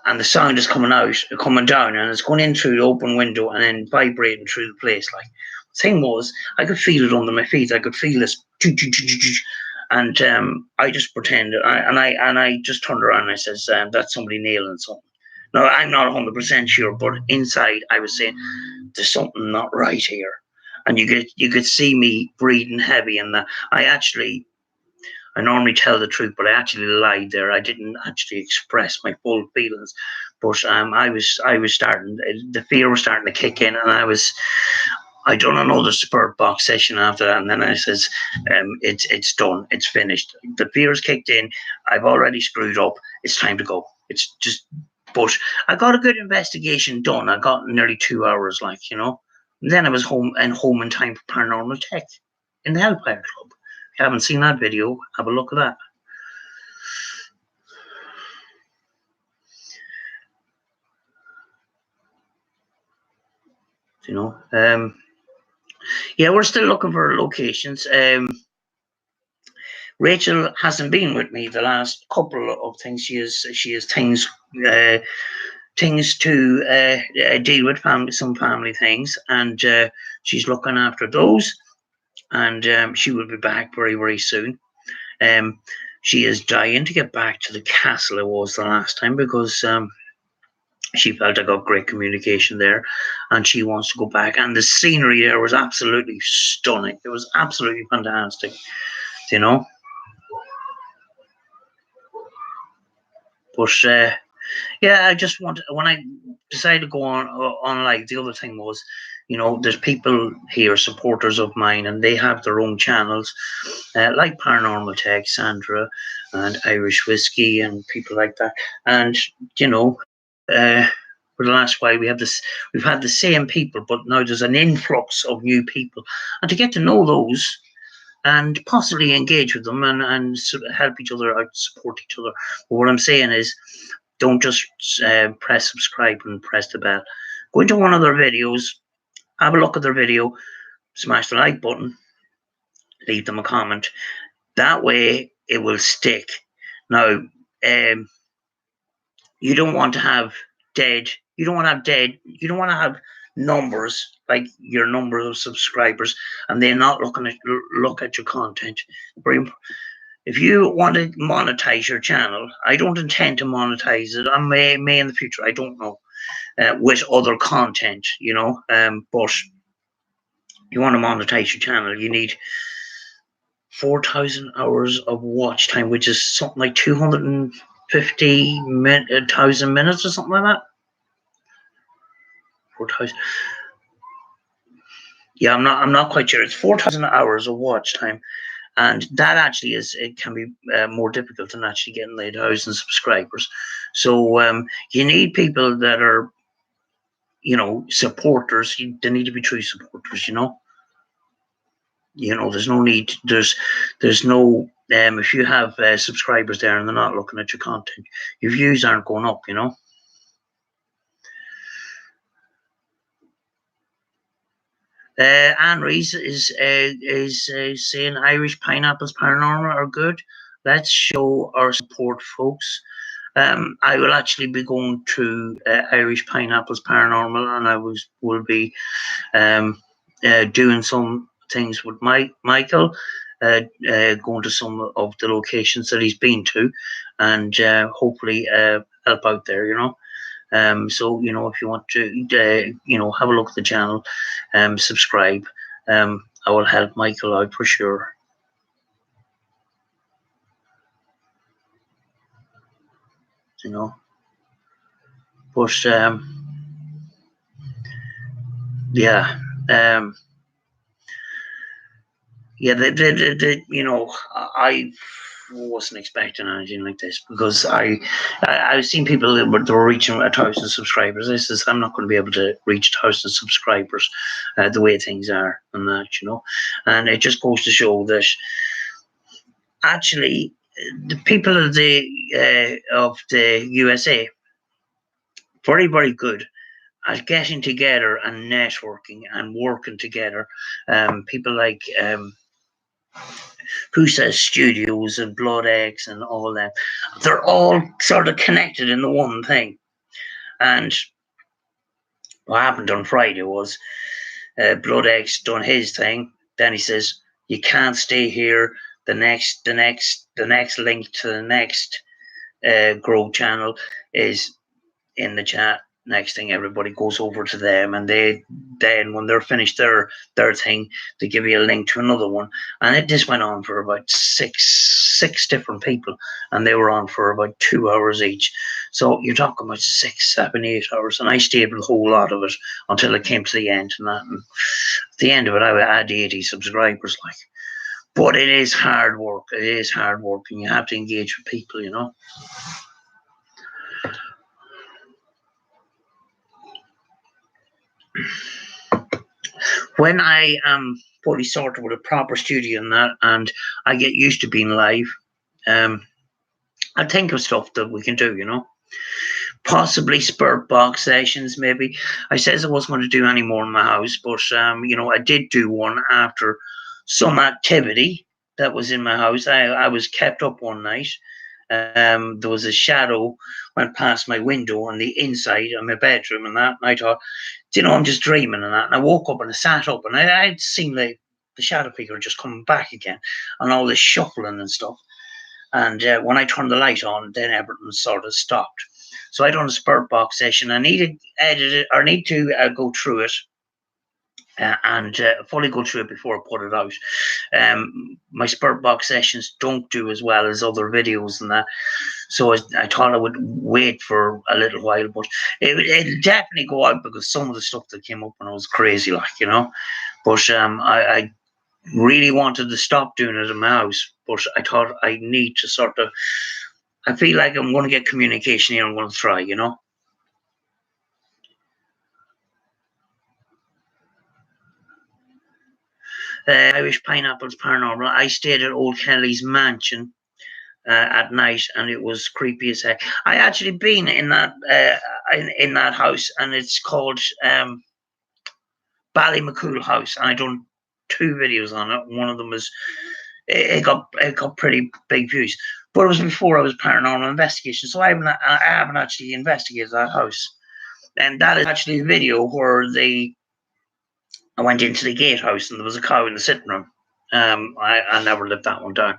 and the sound is coming down, and it's going in through the open window and then vibrating through the place. Like, thing was, I could feel it under my feet. I could feel this, And I just pretended, and I just turned around and I says, "That's somebody nailing something." No, I'm not 100% sure, but inside I was saying, "There's something not right here," and you could see me breathing heavy, and I normally tell the truth, but I actually lied there. I didn't actually express my full feelings, but I was starting, the fear was starting to kick in, and I done another spirit box session after that, and then I says, it's done, it's finished. The fear's kicked in. I've already screwed up. It's time to go. It's just, but I got a good investigation done. I got nearly 2 hours, like, you know. And then I was home in time for Paranormal Tech in the Hellfire Club. If you haven't seen that video, have a look at that. You know, yeah, we're still looking for locations. Rachel hasn't been with me the last couple of things. She has uh, things to deal with, some family things, and she's looking after those. And she will be back very, very soon. She is dying to get back to the castle it was the last time, because she felt I got great communication there, and she wants to go back. And the scenery there was absolutely stunning. It was absolutely fantastic, you know. But yeah, I just want, when I decided to go on like, the other thing was, you know, there's people here, supporters of mine, and they have their own channels, like Paranormal Tech, Sandra, and Irish Whiskey, and people like that. And you know, for the last while we've had the same people, but now there's an influx of new people, and to get to know those and possibly engage with them, and sort of help each other out, support each other. But what I'm saying is, don't just press subscribe and press the bell. Go into one of their videos, have a look at their video, smash the like button, leave them a comment. That way it will stick. Now, you don't want to have you don't want to have numbers, like your number of subscribers, and they're not look at your content. If you want to monetize your channel, I don't intend to monetize it. I may in the future, I don't know, with other content, you know. But you want to monetize your channel, you need 4,000 hours of watch time, which is something like 250,000 minutes or something like that. 4,000. Yeah, I'm not quite sure. It's 4,000 hours of watch time, and that actually it can be more difficult than actually getting the 1,000 subscribers. So you need people that are, you know, supporters. They need to be true supporters. You know, there's no need. There's no. If you have subscribers there and they're not looking at your content, your views aren't going up. You know. Anne Reese is saying Irish Pineapples Paranormal are good. Let's show our support, folks. I will actually be going to Irish Pineapples Paranormal, and I will be doing some things with Michael, going to some of the locations that he's been to, and hopefully help out there. You know. So, you know, if you want to, you know, have a look at the channel, subscribe. I will help Michael out for sure. You know, but yeah, yeah. You know, I wasn't expecting anything like this, because I've seen people that were reaching 1,000 subscribers. I says, I'm not going to be able to reach 1,000 subscribers the way things are, and that, you know. And it just goes to show that actually the people of the USA, very, very good at getting together and networking and working together. People like Pusa Studios and Blood Eggs and all that, they're all sort of connected in the one thing. And what happened on Friday was Blood Eggs done his thing. Then he says, you can't stay here. the next link to the next grow channel is in the chat. Next thing, everybody goes over to them, and they then, when they're finished their thing, they give you a link to another one. And it just went on for about six different people, and they were on for about 2 hours each. So you're talking about 6, 7, 8 hours, and I stayed with a whole lot of it until it came to the end. And that, and at the end of it, I had 80 subscribers, like. But it is hard work. It is hard work, and you have to engage with people, you know. When I am fully sorted with a proper studio and that, and I get used to being live, I think of stuff that we can do, you know. Possibly spurt box sessions, maybe. I says I wasn't going to do any more in my house, but you know, I did do one after some activity that was in my house. I was kept up one night. There was a shadow went past my window on the inside of my bedroom and that, and I thought, you know, I'm just dreaming and that. And I woke up and I sat up, and I'd seen the shadow figure just coming back again, and all this shuffling and stuff. And when I turned the light on, then everything sort of stopped. So I done a spurt box session. I need to edit it, or need to go through it and fully go through it before I put it out. My spurt box sessions don't do as well as other videos and that, so I thought I would wait for a little while, but it'll definitely go out, because some of the stuff that came up when I was crazy, like, you know. But I really wanted to stop doing it in my house, but I thought I need to sort of, I feel like I'm going to get communication here. I'm going to try, you know. Irish Pineapples Paranormal. I stayed at Old Kelly's mansion at night, and it was creepy as heck. I actually been in that in that house, and it's called Ballymacool House, and I done 2 videos on it. One of them was it got pretty big views, but it was before I was paranormal investigation, so I haven't actually investigated that house. And that is actually a video where I went into the gatehouse and there was a cow in the sitting room. I never lived that one down.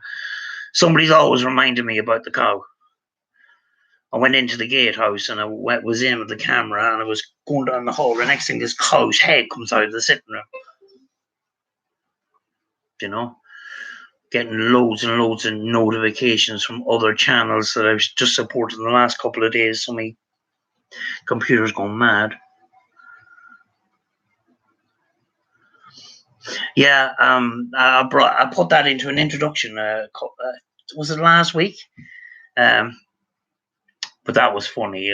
Somebody's always reminded me about the cow. I went into the gatehouse and I was in with the camera, and I was going down the hall. The next thing, this cow's head comes out of the sitting room. You know, getting loads and loads of notifications from other channels that I've just supported in the last couple of days. So my computer's gone mad. Yeah, I put that into an introduction. Was it last week? But that was funny,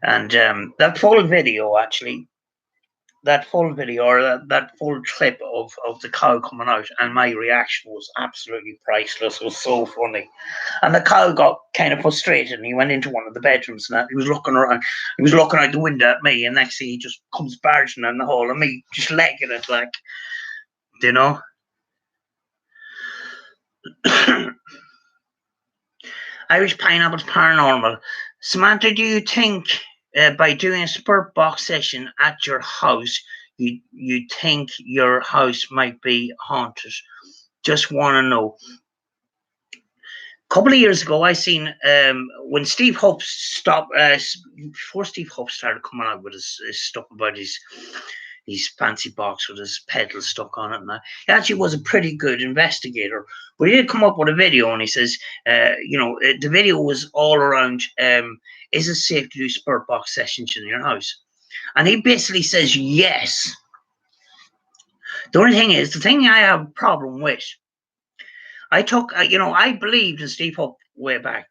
and that full video, actually, that full video, or that full clip of the cow coming out, and my reaction was absolutely priceless. It was so funny, and the cow got kind of frustrated, and he went into one of the bedrooms, and he was looking around. He was looking out the window at me, and next thing he just comes barging down the hall, and me just legging it, like, you know. Irish Pineapples Paranormal. Samantha, do you think by doing a spurt box session at your house, you think your house might be haunted? Just want to know. A couple of years ago, I seen when Steve Hope stopped, before Steve Hope started coming out with his stuff about his fancy box with his pedal stuck on it, and that. He actually was a pretty good investigator. But he did come up with a video, and he says, you know, the video was all around, is it safe to do spurt box sessions in your house? And he basically says yes. The only thing is, the thing I have a problem with, I took, you know, I believed in Steve Hope way back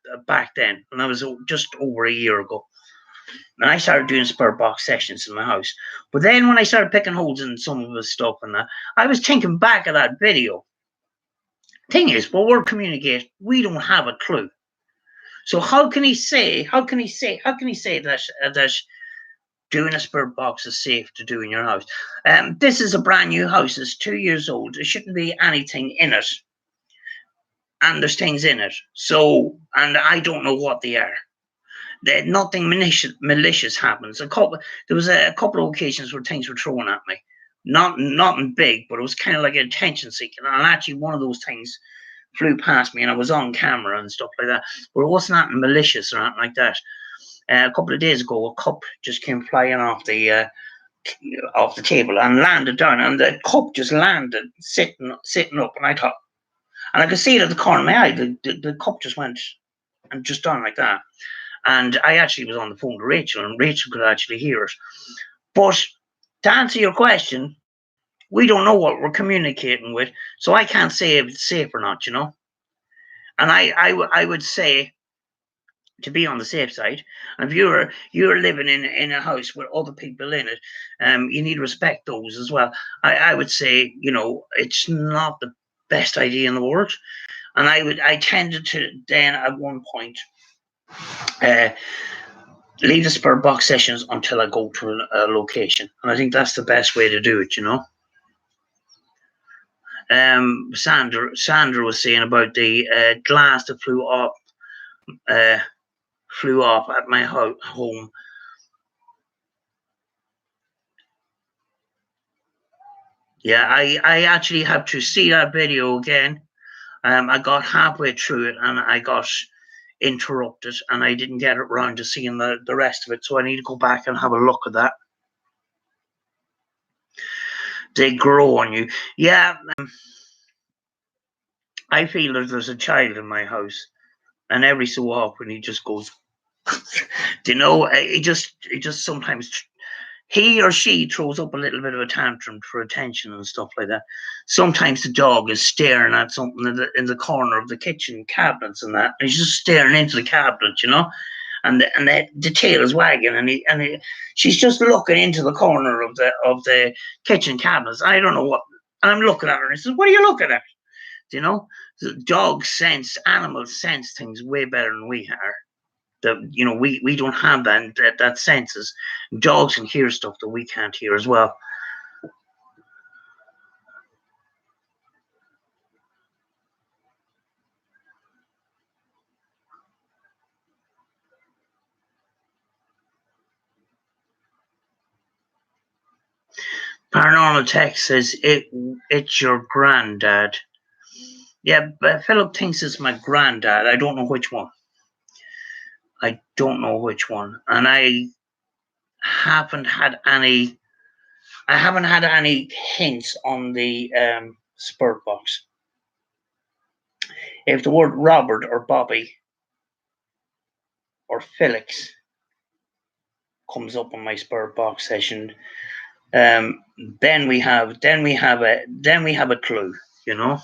then, and that was just over a year ago. And I started doing spurt box sessions in my house. But then when I started picking holes in some of the stuff and that, I was thinking back of that video. Thing is, when we're communicating, we don't have a clue. So how can he say that doing a spurt box is safe to do in your house? This is a brand new house. It's 2 years old. There shouldn't be anything in it. And there's things in it. So, and I don't know what they are. Nothing malicious happens. There was a couple of occasions where things were thrown at me. Nothing big, but it was kind of like a attention seeking. And actually, one of those things flew past me, and I was on camera and stuff like that. But it wasn't anything malicious or anything like that. A couple of days ago, a cup just came flying off the table and landed down, and the cup just landed sitting up, and I thought, and I could see it at the corner of my eye, the cup just went and just down like that. And I actually was on the phone to Rachel, and Rachel could actually hear it. But to answer your question, we don't know what we're communicating with, so I can't say if it's safe or not, you know. And I would say, to be on the safe side, and if you're living in a house with other people in it, you need to respect those as well. I would say, you know, it's not the best idea in the world, and I tended to then at one point leave the Spur Box sessions until I go to a location, and I think that's the best way to do it, you know. Sandra was saying about the glass that flew off at my home. Yeah, I actually have to see that video again. I got halfway through it and I got interrupted, and I didn't get around to seeing the rest of it, so I need to go back and have a look at that. They grow on you. Yeah, I feel that there's a child in my house, and every so often he just goes, you know, it just sometimes he or she throws up a little bit of a tantrum for attention and stuff like that. Sometimes the dog is staring at something in the corner of the kitchen cabinets and that, and he's just staring into the cabinet, you know, and the tail is wagging, and she's just looking into the corner of the kitchen cabinets. I don't know what, and I'm looking at her, and I says, "What are you looking at?" You know, the dogs sense, animals sense things way better than we are. That, you know, we don't have that senses. Dogs can hear stuff that we can't hear as well. Paranormal Tech says it's your granddad. Yeah, but Philip thinks it's my granddad. I don't know which one. I don't know which one, and I haven't had any. I haven't had any hints on the Spurt Box. If the word Robert or Bobby or Felix comes up on my Spurt Box session, then we have a clue, you know.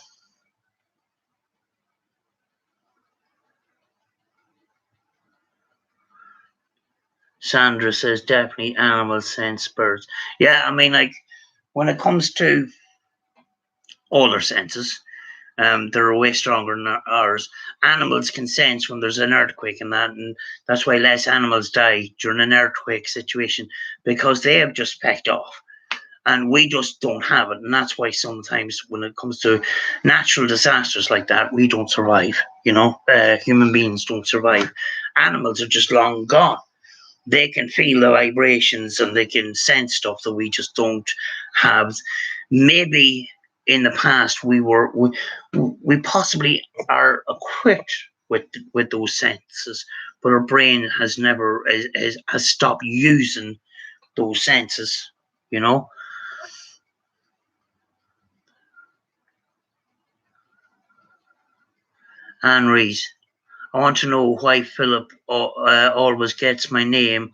Sandra says definitely animals sense birds. Yeah, I mean, like, when it comes to all their senses, they're way stronger than ours. Animals can sense when there's an earthquake and that, and that's why less animals die during an earthquake situation, because they have just backed off. And we just don't have it. And that's why sometimes when it comes to natural disasters like that, we don't survive. You know, human beings don't survive. Animals are just long gone. They can feel the vibrations and they can sense stuff that we just don't have. Maybe in the past we possibly are equipped with those senses, but our brain has never has stopped using those senses, you know. Anne Rees, I want to know why Philip always gets my name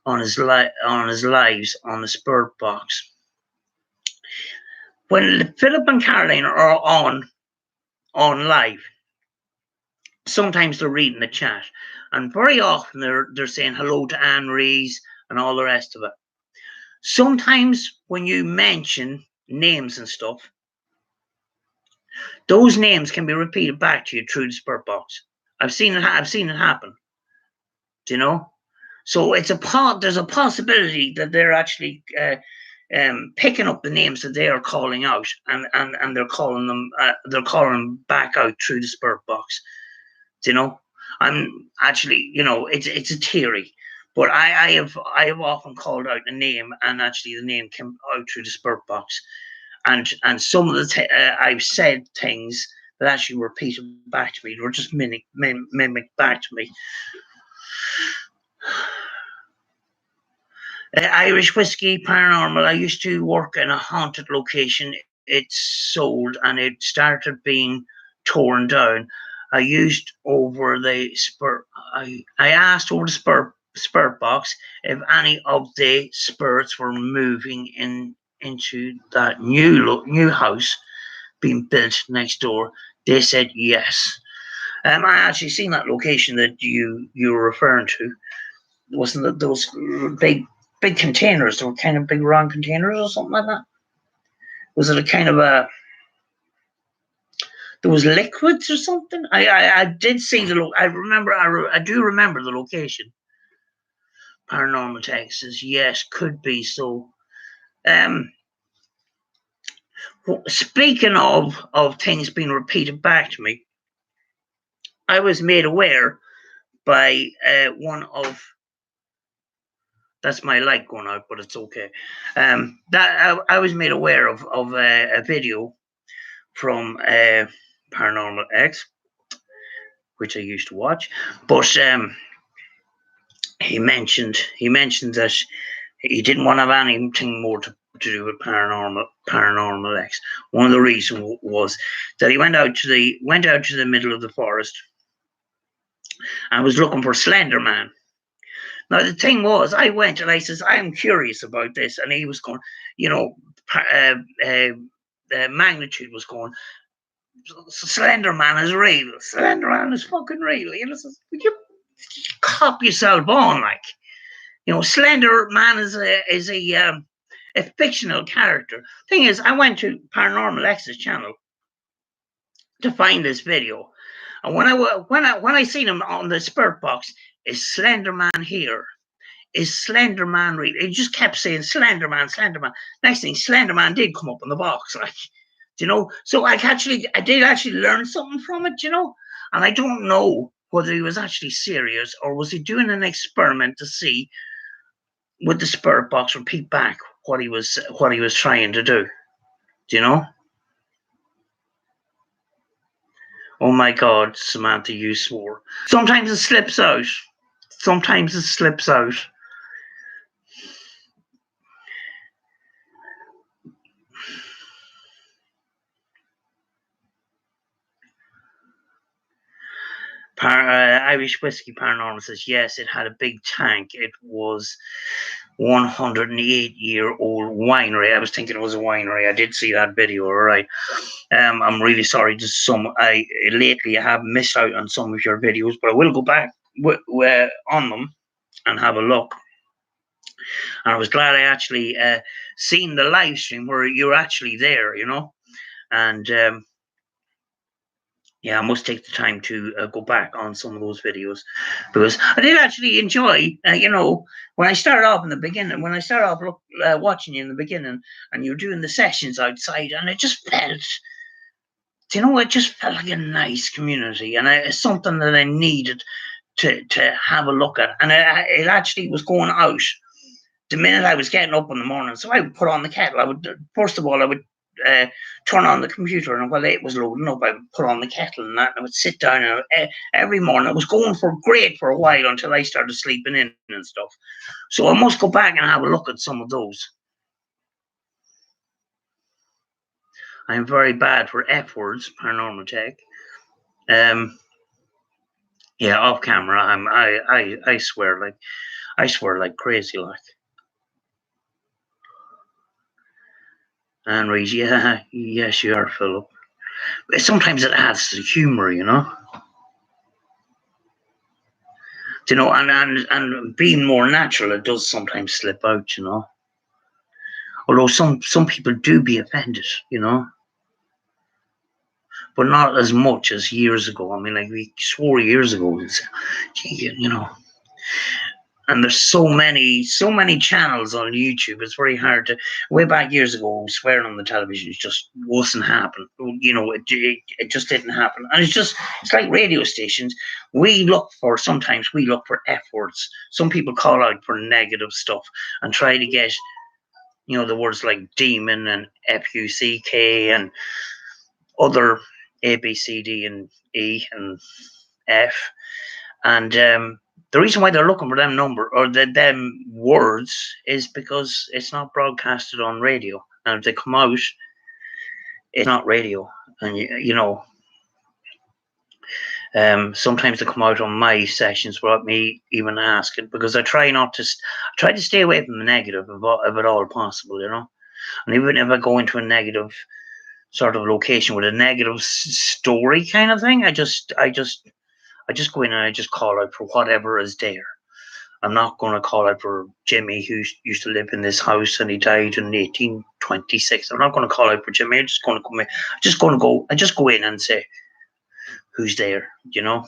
on his lives on the Spurt Box. When Philip and Caroline are on live, sometimes they're reading the chat, and very often they're saying hello to Anne Rees and all the rest of it. Sometimes when you mention names and stuff, those names can be repeated back to you through the Spurt Box. I've seen it happen. Do you know? So there's a possibility that they're actually picking up the names that they are calling out, and they're calling them back out through the Spurt Box. Do you know? I'm actually, you know, it's a theory, but I have often called out a name, and actually the name came out through the Spurt Box, and some of the I've said things that actually repeated back to me. They were just mimicked back to me. Irish Whiskey Paranormal. I used to work in a haunted location. It's sold and it started being torn down. I used over the spur. I asked over the spirit box if any of the spirits were moving into that new house being built next door. They said yes. I actually seen that location that you were referring to. Wasn't it those big containers? They were kind of big round containers or something like that. Was it a kind of a? There was liquids or something. I did see the. I remember. I do remember the location. Paranormal Texas. Yes, could be so. Speaking of things being repeated back to me, I was made aware by one of. That's my light going out, but it's okay. That I was made aware of a video from Paranormal X, which I used to watch, but he mentioned that he didn't want to have anything more to do with Paranormal X. One of the reasons was that he went out to the middle of the forest and was looking for Slender Man. Now the thing was, I went and I says, I'm curious about this, and he was going, Magnitude was going, Slender Man is real. Slender Man is fucking real. Would you cop yourself on, like, Slender Man is a fictional character. Thing is, I went to Paranormal X's channel to find this video, and when I seen him on the spirit box, is Slender Man here? Is Slender Man real? He just kept saying Slender Man, Slender Man. Next thing, Slender Man did come up in the box, like, So I did actually learn something from it, and I don't know whether he was actually serious or was he doing an experiment to see would the spirit box repeat back what he was trying to do. Do you know? Oh my God, Samantha, you swore. Sometimes it slips out. Sometimes it slips out. Irish Whiskey Paranormal says, yes, it had a big tank. It was 108-year-old winery. I was thinking it was a winery. I did see that video, all right. I'm really sorry. Lately I have missed out on some of your videos, but I will go back on them and have a look. And I was glad I actually seen the live stream where you're actually there, and yeah, I must take the time to go back on some of those videos, because I did actually enjoy, when I started off in the beginning, watching you in the beginning, and you were doing the sessions outside, and it just felt, it just felt like a nice community, and it's something that I needed to have a look at, and it actually was going out the minute I was getting up in the morning. So I would put on the kettle. First of all, I would turn on the computer, and while it was loading up, I would put on the kettle and that, and I would sit down, and every morning it was going great for a while until I started sleeping in and stuff. So I must go back and have a look at some of those. I'm very bad for F words, Paranormal Tech. Yeah, off camera, I swear like crazy, like. And Reese, yeah, yes, you are, Philip. Sometimes it adds to the humor, and being more natural, it does sometimes slip out, Although some people do be offended, but not as much as years ago. I mean, like, we swore years ago, and there's so many channels on YouTube. It's very hard to. Way back years ago, swearing on the television just wasn't happening. It just didn't happen. And it's like radio stations. Sometimes we look for F words. Some people call out for negative stuff and try to get, the words like demon and FUCK and other A, B, C, D, and E, and F. And the reason why they're looking for them them words is because it's not broadcasted on radio. And if they come out, it's not radio. And you know, sometimes they come out on my sessions without me even asking, because I try to stay away from the negative if at all possible, you know. And even if I go into a negative sort of location with a negative story kind of thing, I just go in and I just call out for whatever is there. I'm not going to call out for Jimmy, who used to live in this house and he died in 1826. I'm not going to call out for Jimmy. I'm just going to come in. I just go in and say, who's there, you know?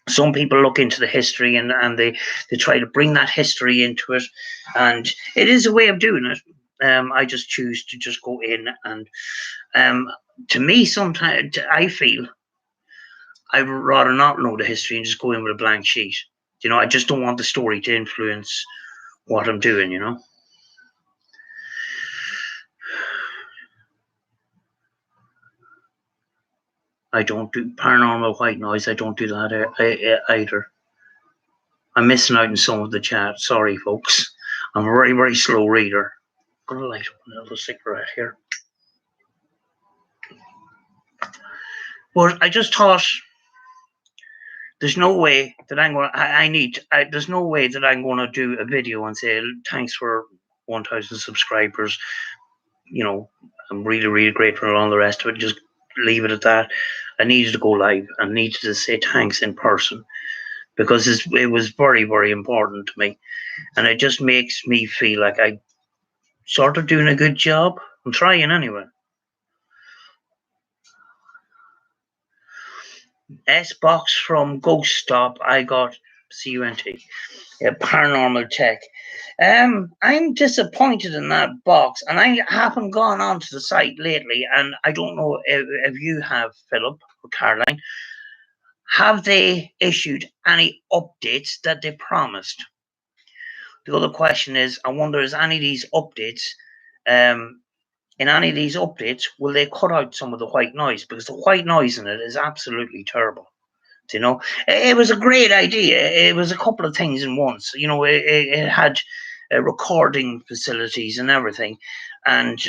Some people look into the history and they try to bring that history into it, and it is a way of doing it. I just choose to just go in, and to me, sometimes I feel I'd rather not know the history and just go in with a blank sheet. You know, I just don't want the story to influence what I'm doing, you know. I don't do paranormal white noise. I don't do that either. I'm missing out on some of the chat. Sorry, folks. I'm a very, very slow reader. I'm going to light up another cigarette here. But I just thought there's no way that I'm going to, there's no way that I'm going to do a video and say, thanks for 1,000 subscribers. You know, I'm really, really grateful and all the rest of it. Just leave it at that. I needed to go live. I needed to say thanks in person, because it was very, very important to me. And it just makes me feel like I'm sort of doing a good job. I'm trying anyway. S box from Ghost Stop. I got CUNT. Paranormal Tech. I'm disappointed in that box, and I haven't gone onto the site lately, and I don't know if you have, Philip or Caroline. Have they issued any updates that they promised? The other question is, I wonder, is any of these updates, in any of these updates, will they cut out some of the white noise? Because the white noise in it is absolutely terrible. You know, it was a great idea. It was a couple of things in once. You know, it had recording facilities and everything, and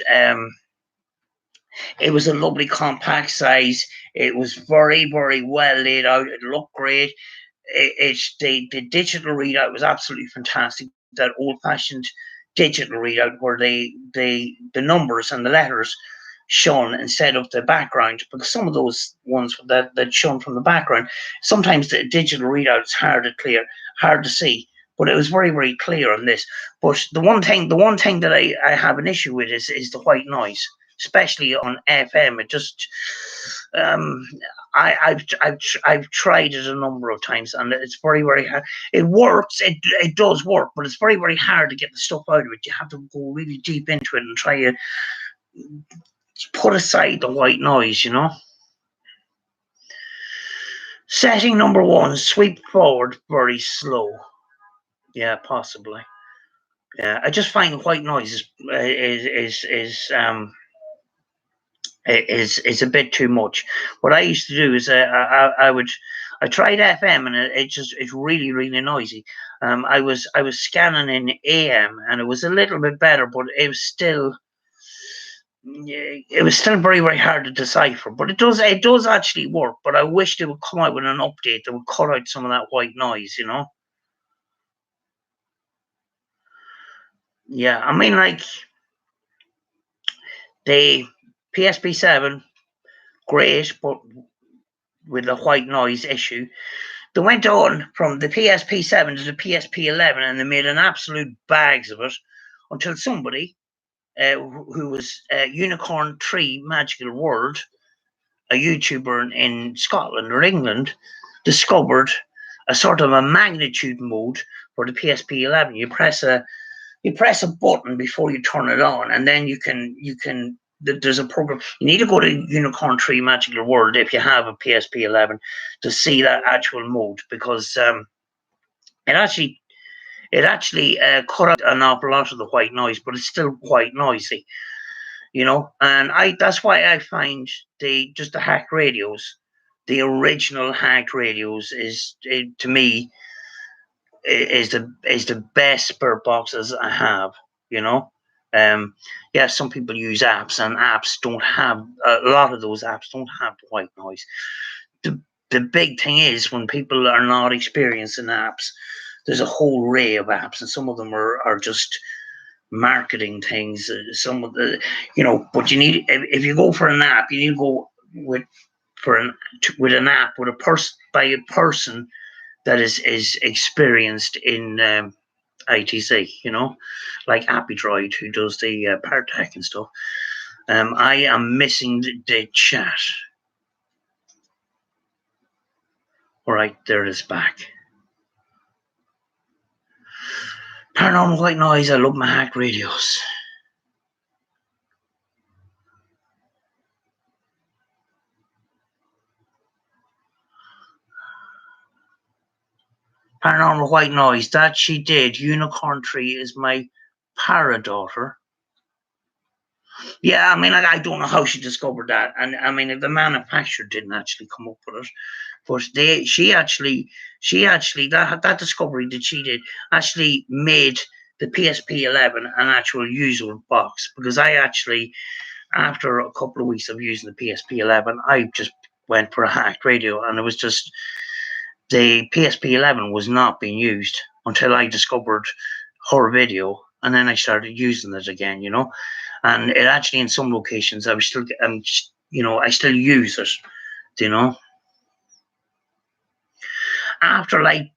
it was a lovely compact size. It was very, very well laid out. It looked great. The digital readout was absolutely fantastic. That old-fashioned digital readout where the numbers and the letters shown instead of the background, because some of those ones that shown from the background, sometimes the digital readout is hard to see, but it was very, very clear on this. But the one thing that I have an issue with is the white noise, especially on FM. It just I've tried it a number of times, and it's very, very hard. It works, it does work, but it's very, very hard to get the stuff out of it. You have to go really deep into it and try to put aside the white noise, you know. Setting number 1: sweep forward very slow. Yeah, possibly. Yeah, I just find white noise is a bit too much. What I used to do is I tried FM, and it's really, really noisy. I was scanning in AM, and it was a little bit better, but it was still very, very hard to decipher. But it does actually work. But I wish they would come out with an update that would cut out some of that white noise, you know. Yeah, I mean, like the PSP7, great, but with the white noise issue. They went on from the PSP7 to the PSP11, and they made an absolute bags of it until somebody who was Unicorn Tree Magical World, a YouTuber in Scotland or England, discovered a sort of a magnitude mode for the PSP11. You press a button before you turn it on, and then you can there's a program. You need to go to Unicorn Tree Magical World if you have a PSP11 to see that actual mode, because it actually cut out an awful lot of the white noise, but it's still quite noisy. you know. And that's why I find the hack radios, the original hack radios, to me is the best spirit boxes I have, you know. Yeah, some people use apps, and apps don't have a lot of those apps don't have the white noise. The big thing is when people are not experiencing apps, there's a whole array of apps, and some of them are just marketing things. Some of the, but you need, if you go for an app, you need to go with for an with an app with a person, by a person that is experienced in ITC, like Appydroid, who does the Partech and stuff. I am missing the chat. All right, there it is back. Paranormal white noise. I love my hack radios. Paranormal white noise. That she did. Unicorn Tree is my para daughter. Yeah, I mean, I don't know how she discovered that, and I mean, if the manufacturer didn't actually come up with it, but she actually that discovery that she did actually made the PSP 11 an actual usable box, because I actually, after a couple of weeks of using the PSP 11, I just went for a hacked radio, and it was just the PSP 11 was not being used until I discovered her video, and then I started using it again, and it actually, in some locations, I still use it, you know. Afterlife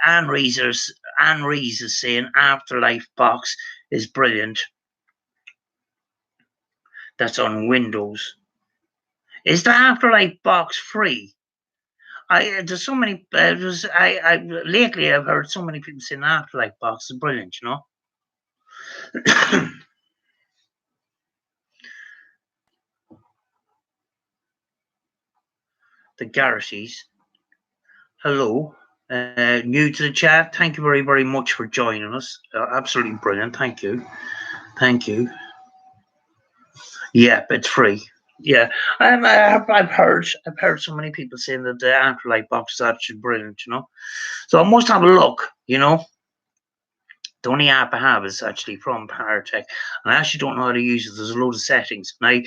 Anne Rees is saying Afterlife box is brilliant. That's on Windows. Is the Afterlife box free? There's so many. Lately I've heard so many people saying Afterlife box is brilliant. The Garrities. Hello. New to the chat. Thank you very, very much for joining us. Absolutely brilliant. Thank you. Thank you. Yeah, it's free. Yeah, I've heard so many people saying that the Afterlife box is actually brilliant. So I must have a look. The only app I have is actually from Paratech, and I actually don't know how to use it. There's a load of settings, and I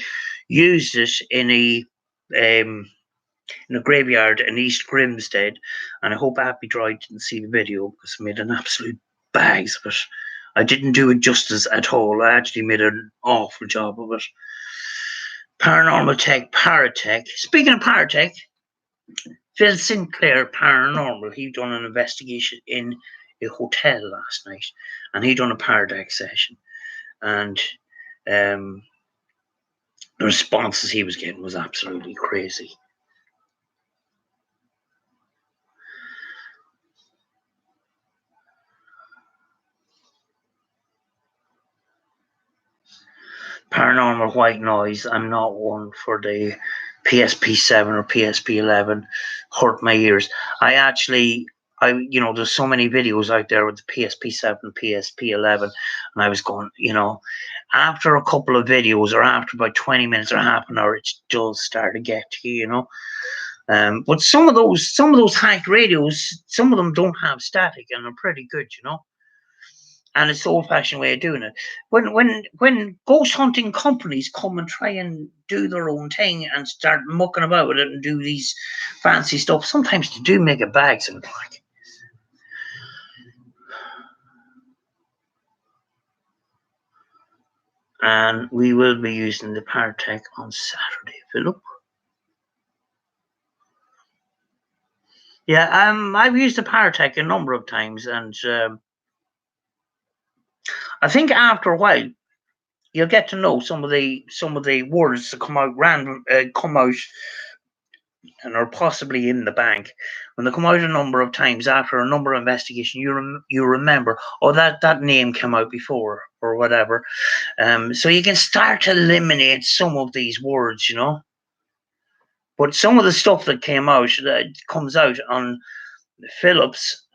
used it in a graveyard in East Grimstead, and I hope Appydroid didn't see the video, because I made an absolute bags of it. I didn't do it justice at all. I actually made an awful job of it. Paranormal Tech, Paratech. Speaking of Paratech, Phil Sinclair Paranormal, he done an investigation in a hotel last night, and he done a Paratech session, and the responses he was getting was absolutely crazy. Paranormal white noise. I'm not one for the PSP 7 or PSP 11. Hurt my ears. There's so many videos out there with the PSP 7, PSP 11, and I was going, after a couple of videos, or after about 20 minutes or half an hour, it does start to get to you, But some of those hacked radios, some of them don't have static, and they're pretty good, And it's the old-fashioned way of doing it. When ghost hunting companies come and try and do their own thing and start mucking about with it and do these fancy stuff, sometimes they do make a bag of it, like. And we will be using the Partech on Saturday, Philip. Yeah, I've used the Partech a number of times, and I think after a while you'll get to know some of the words that come out and are possibly in the bank. When they come out a number of times after a number of investigation, you remember, oh, that name came out before, or whatever. So you can start to eliminate some of these words, But some of the stuff that comes out on Philip's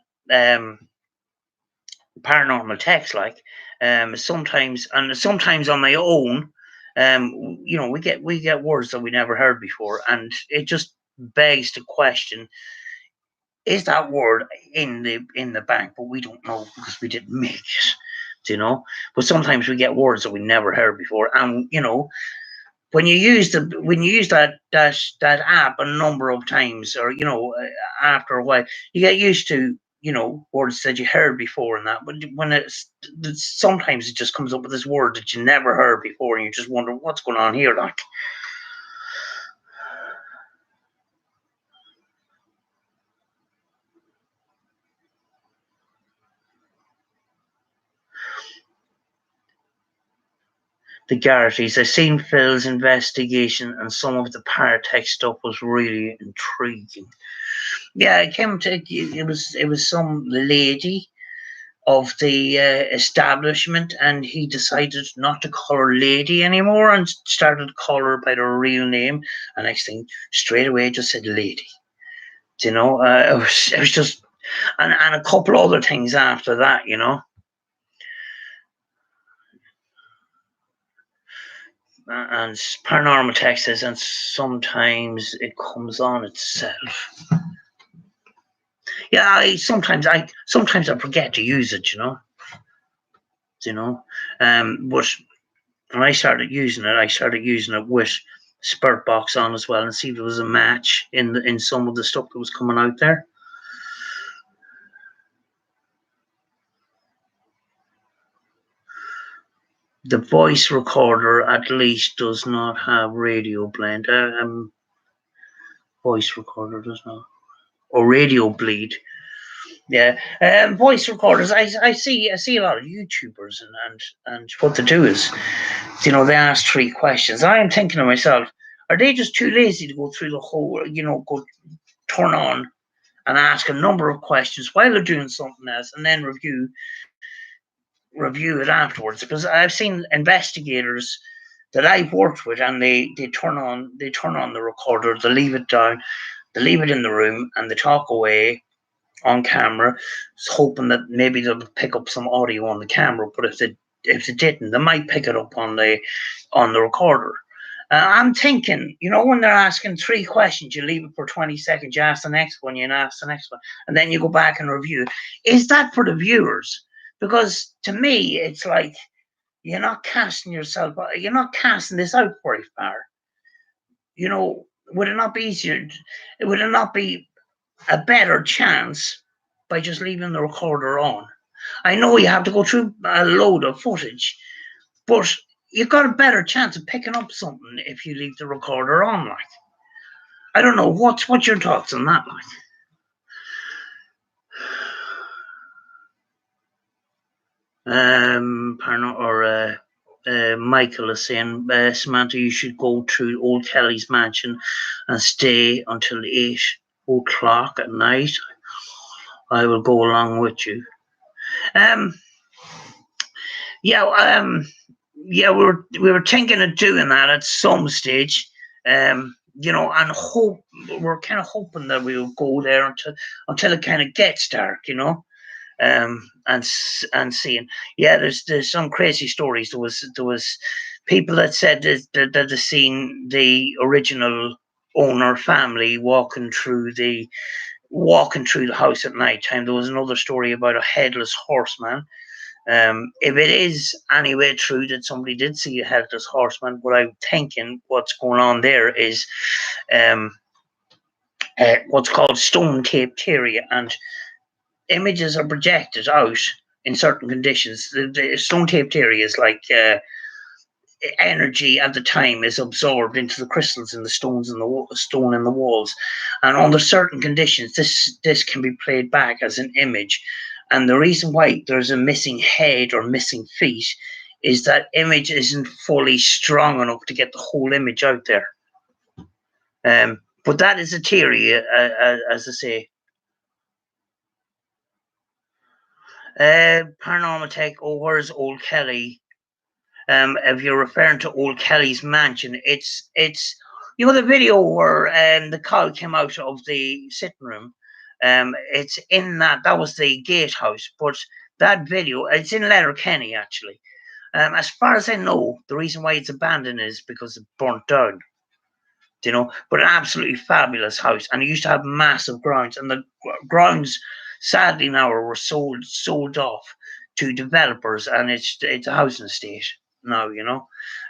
paranormal text, like sometimes on my own, we get words that we never heard before, and it just begs the question: is that word in the bank? But we don't know because we didn't make it. But sometimes we get words that we never heard before, and when you use that app a number of times, or after a while, you get used to words that you heard before and that. But when sometimes it just comes up with this word that you never heard before, and you just wonder what's going on here, like. The Garrities. I seen Phil's investigation, and some of the paratech stuff was really intriguing. Yeah, it was some lady of the establishment, and he decided not to call her lady anymore and started to call her by her real name. And next thing, straight away, just said lady. It was just, and a couple other things after that. And paranormal text says, and sometimes it comes on itself. Yeah, sometimes I forget to use it. But when I started using it with Spirit Box on as well, and see if there was a match in some of the stuff that was coming out there. The voice recorder at least does not have radio blend. Voice recorder does not, or radio bleed. Yeah, voice recorders. I see a lot of YouTubers, and what they do is, they ask 3 questions. I am thinking to myself, are they just too lazy to go through the whole, go turn on and ask a number of questions while they're doing something else, and then review it afterwards? Because I've seen investigators that I've worked with, and they turn on the recorder, they leave it down, they leave it in the room, and they talk away on camera, hoping that maybe they'll pick up some audio on the camera. But if they didn't, they might pick it up on the recorder. I'm thinking, when they're asking 3 questions, you leave it for 20 seconds, you ask the next one, you ask the next one, and then you go back and review it. Is that for the viewers? Because to me, it's like you're not casting this out very far. Would it not be easier? Would it not be a better chance by just leaving the recorder on? I know you have to go through a load of footage, but you've got a better chance of picking up something if you leave the recorder on, like. I don't know. What's your thoughts on that, like? Michael is saying, Samantha, you should go to old Kelly's mansion and stay until 8 o'clock at night. I will go along with you. Yeah, we were thinking of doing that at some stage. And we're kind of hoping that we'll go there until it kind of gets dark. And seeing, yeah, there's some crazy stories. There was people that said that they've seen the original owner family walking through the house at night time. There was another story about a headless horseman. If it is anyway true that somebody did see a headless horseman, what I'm thinking what's going on there is what's called stone tape theory, and images are projected out in certain conditions. The stone tape theory is like energy at the time is absorbed into the crystals in the stones in the stone in the walls, and under certain conditions, this can be played back as an image. And the reason why there's a missing head or missing feet is that image isn't fully strong enough to get the whole image out there. But that is a theory, as I say. Paranormal Tech. Oh, where's Old Kelly? If you're referring to Old Kelly's mansion, it's the video where the cow came out of the sitting room. It's in that was the gatehouse, but that video, it's in Letterkenny actually. As far as I know, the reason why it's abandoned is because it burnt down. But an absolutely fabulous house, and it used to have massive grounds, and the grounds, sadly now, were sold off to developers, and it's a housing estate now.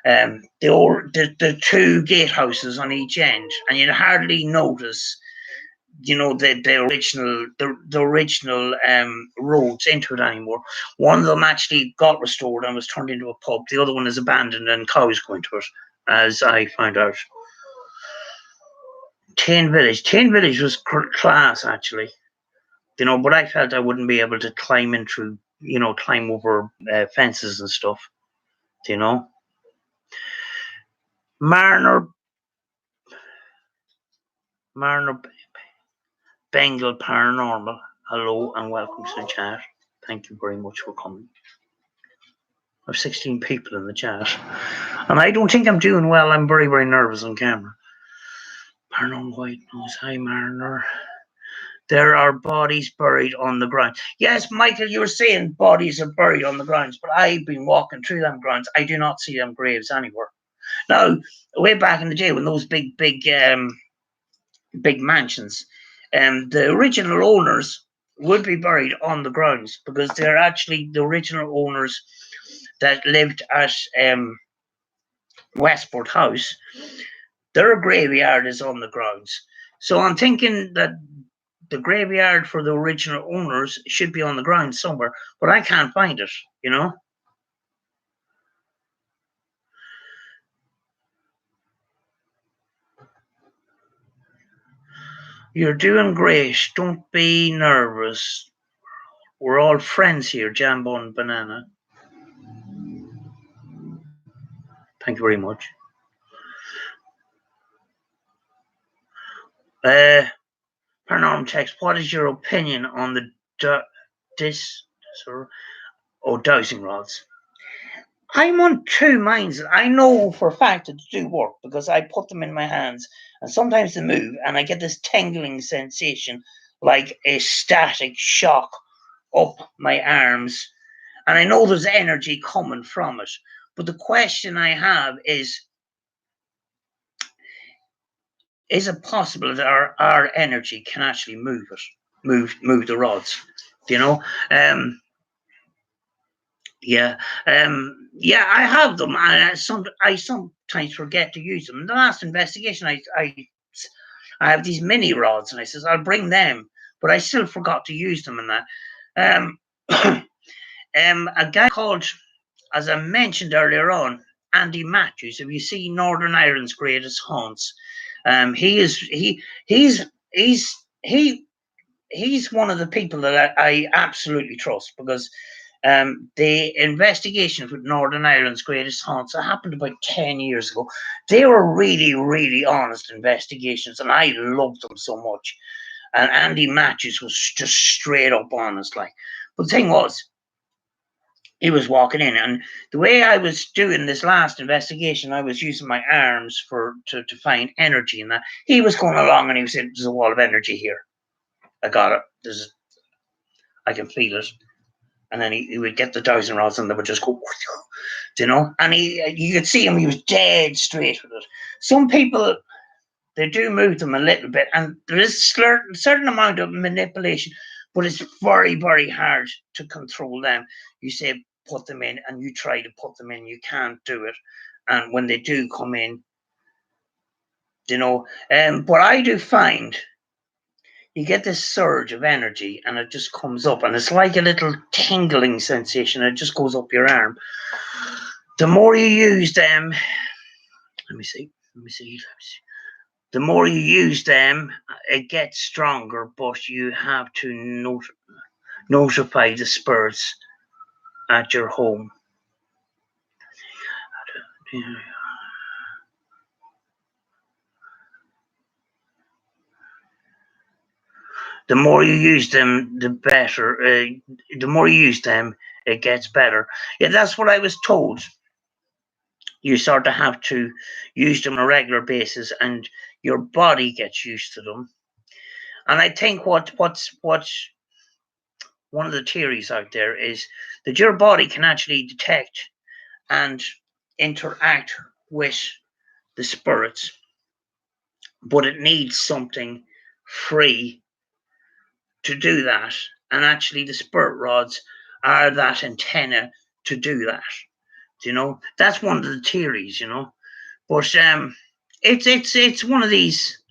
The two gatehouses on each end, and you'd hardly notice the original roads into it anymore. One of them actually got restored and was turned into a pub. The other one is abandoned and cows go into it, as I found out. Tain Village was class, actually. But I felt I wouldn't be able to climb over fences and stuff. Marner Bengal Paranormal, hello and welcome to the chat. Thank you very much for coming. I have 16 people in the chat, and I don't think I'm doing well. I'm very, very nervous on camera. Paranormal White Nose, hi Mariner. There are bodies buried on the ground. Yes, Michael, you were saying bodies are buried on the grounds, but I've been walking through them grounds. I do not see them graves anywhere. Now, way back in the day when those big mansions, the original owners would be buried on the grounds because they're actually the original owners that lived at Westport House. Their graveyard is on the grounds. So I'm thinking that the graveyard for the original owners should be on the ground somewhere, but I can't find it, You're doing great. Don't be nervous. We're all friends here, Jambo and Banana. Thank you very much. Paranormal text, what is your opinion on the dowsing rods? I'm on two minds. I know for a fact that they do work because I put them in my hands and sometimes they move and I get this tingling sensation like a static shock up my arms. And I know there's energy coming from it. But the question I have is it possible that our energy can actually move the rods? Yeah, I have them. I sometimes forget to use them. In the last investigation, I have these mini rods, and I says I'll bring them, but I still forgot to use them in that. A guy called, as I mentioned earlier on, Andy Matthews. If you see Northern Ireland's Greatest Haunts, he's one of the people that I absolutely trust because the investigations with Northern Ireland's Greatest Haunts that happened about 10 years ago. They were really, really honest investigations, and I loved them so much. And Andy Matthews was just straight up honest, like. But the thing was, he was walking in, and the way I was doing this last investigation, I was using my arms to find energy in that. He was going along, and he was saying, "There's a wall of energy here. I got it. I can feel it." And then he would get the dowsing rods and they would just go, and you could see him, he was dead straight with it. Some people, they do move them a little bit, and there is a certain amount of manipulation, but it's very, very hard to control them. You say, put them in, and you try to put them in, you can't do it. And when they do come in, what I do find, you get this surge of energy and it just comes up and it's like a little tingling sensation. It just goes up your arm. The more you use them, let me see. The more you use them, it gets stronger, but you have to notify the spirits at your home. The more you use them, the better. The more you use them, it gets better. Yeah, that's what I was told. You sort of have to use them on a regular basis, and your body gets used to them. And I think what's one of the theories out there is that your body can actually detect and interact with the spirits, but it needs something free to do that. And actually, the spirit rods are that antenna to do that. That's one of the theories. But it's one of these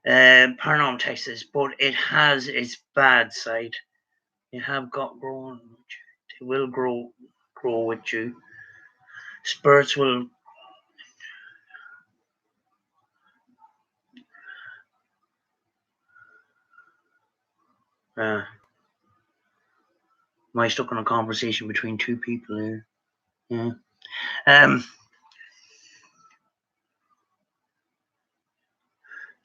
paranormal texts, but it has its bad side. You have got grown. They will grow with you. Spirits will. Am I stuck in a conversation between two people here? Yeah.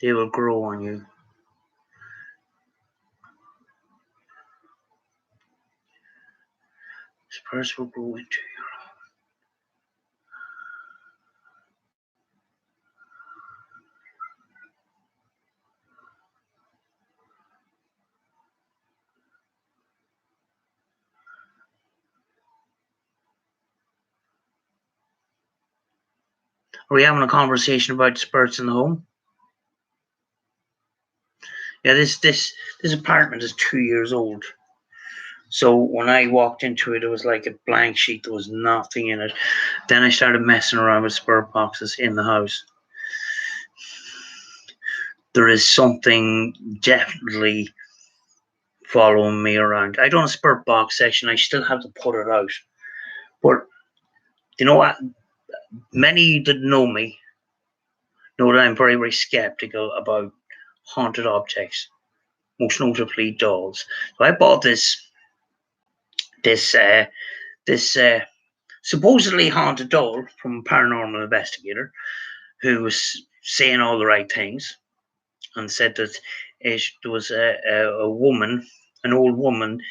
They will grow on you. Spirits will grow into you. Are we having a conversation about spirits in the home? Yeah, this apartment is 2 years old. So when I walked into it, it was like a blank sheet. There was nothing in it. Then I started messing around with spirit boxes in the house. There is something definitely following me around. I done a spirit box session. I still have to put it out. But you know what? Many that know me know that I'm very, very skeptical about haunted objects, most notably dolls. So I bought this supposedly haunted doll from a paranormal investigator who was saying all the right things and said that there was a woman, an old woman,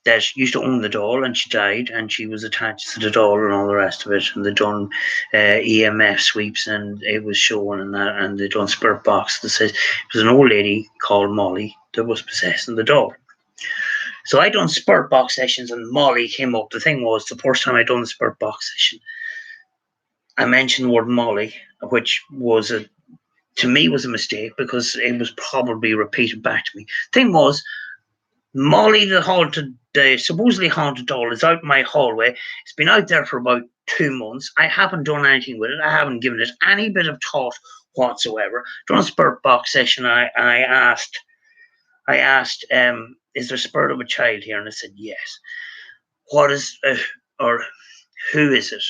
that used to own the doll, and she died, and she was attached to the doll and all the rest of it, and they done EMF sweeps, and it was showing and that, and they done spirit box that says it was an old lady called Molly that was possessing the doll. So I done spirit box sessions, and Molly came up. The thing was, the first time I done the spirit box session, I mentioned the word Molly, which was to me was a mistake because it was probably repeated back to me. Thing was, Molly, the supposedly haunted doll, is out in my hallway. It's been out there for about 2 months. I haven't done anything with it. I haven't given it any bit of thought whatsoever. Done a spirit box session. I asked, is there a spirit of a child here? And I said, yes. What is, or who is it?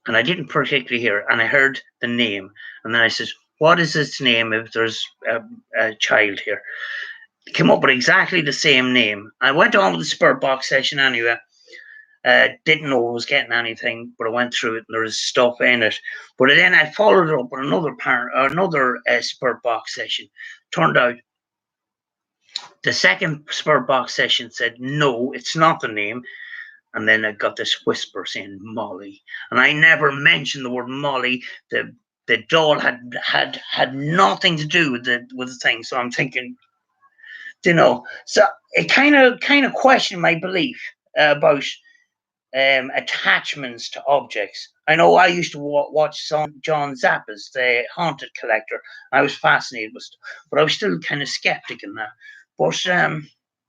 And I didn't particularly hear it. And I heard the name. And then I said, what is its name if there's a child here? Came up with exactly the same name. I went on with the spirit box session anyway. Didn't know I was getting anything, but I went through it and there was stuff in it. But then I followed it up with another spirit box session. Turned out the second spirit box session said, no, it's not the name. And then I got this whisper saying Molly. And I never mentioned the word Molly. The doll had nothing to do with the thing. So I'm thinking, so it kind of questioned my belief about attachments to objects. I know I used to watch John Zappa's The Haunted Collector. I was fascinated with it, but I was still kind of skeptic in that. But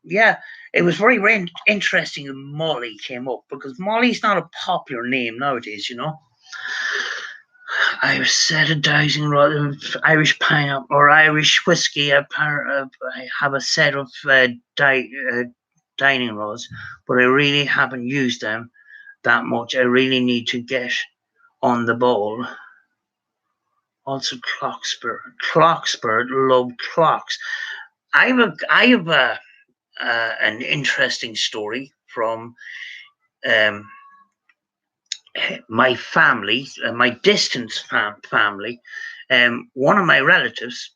yeah, it was very, very interesting that Molly came up because Molly's not a popular name nowadays, I was set a dowsing rod of Irish pineapple or Irish whiskey. I have a set of dining rods, but I really haven't used them that much. I really need to get on the ball. Also, clock spirit, love clocks. I have an interesting story from my family, my distant family. One of my relatives,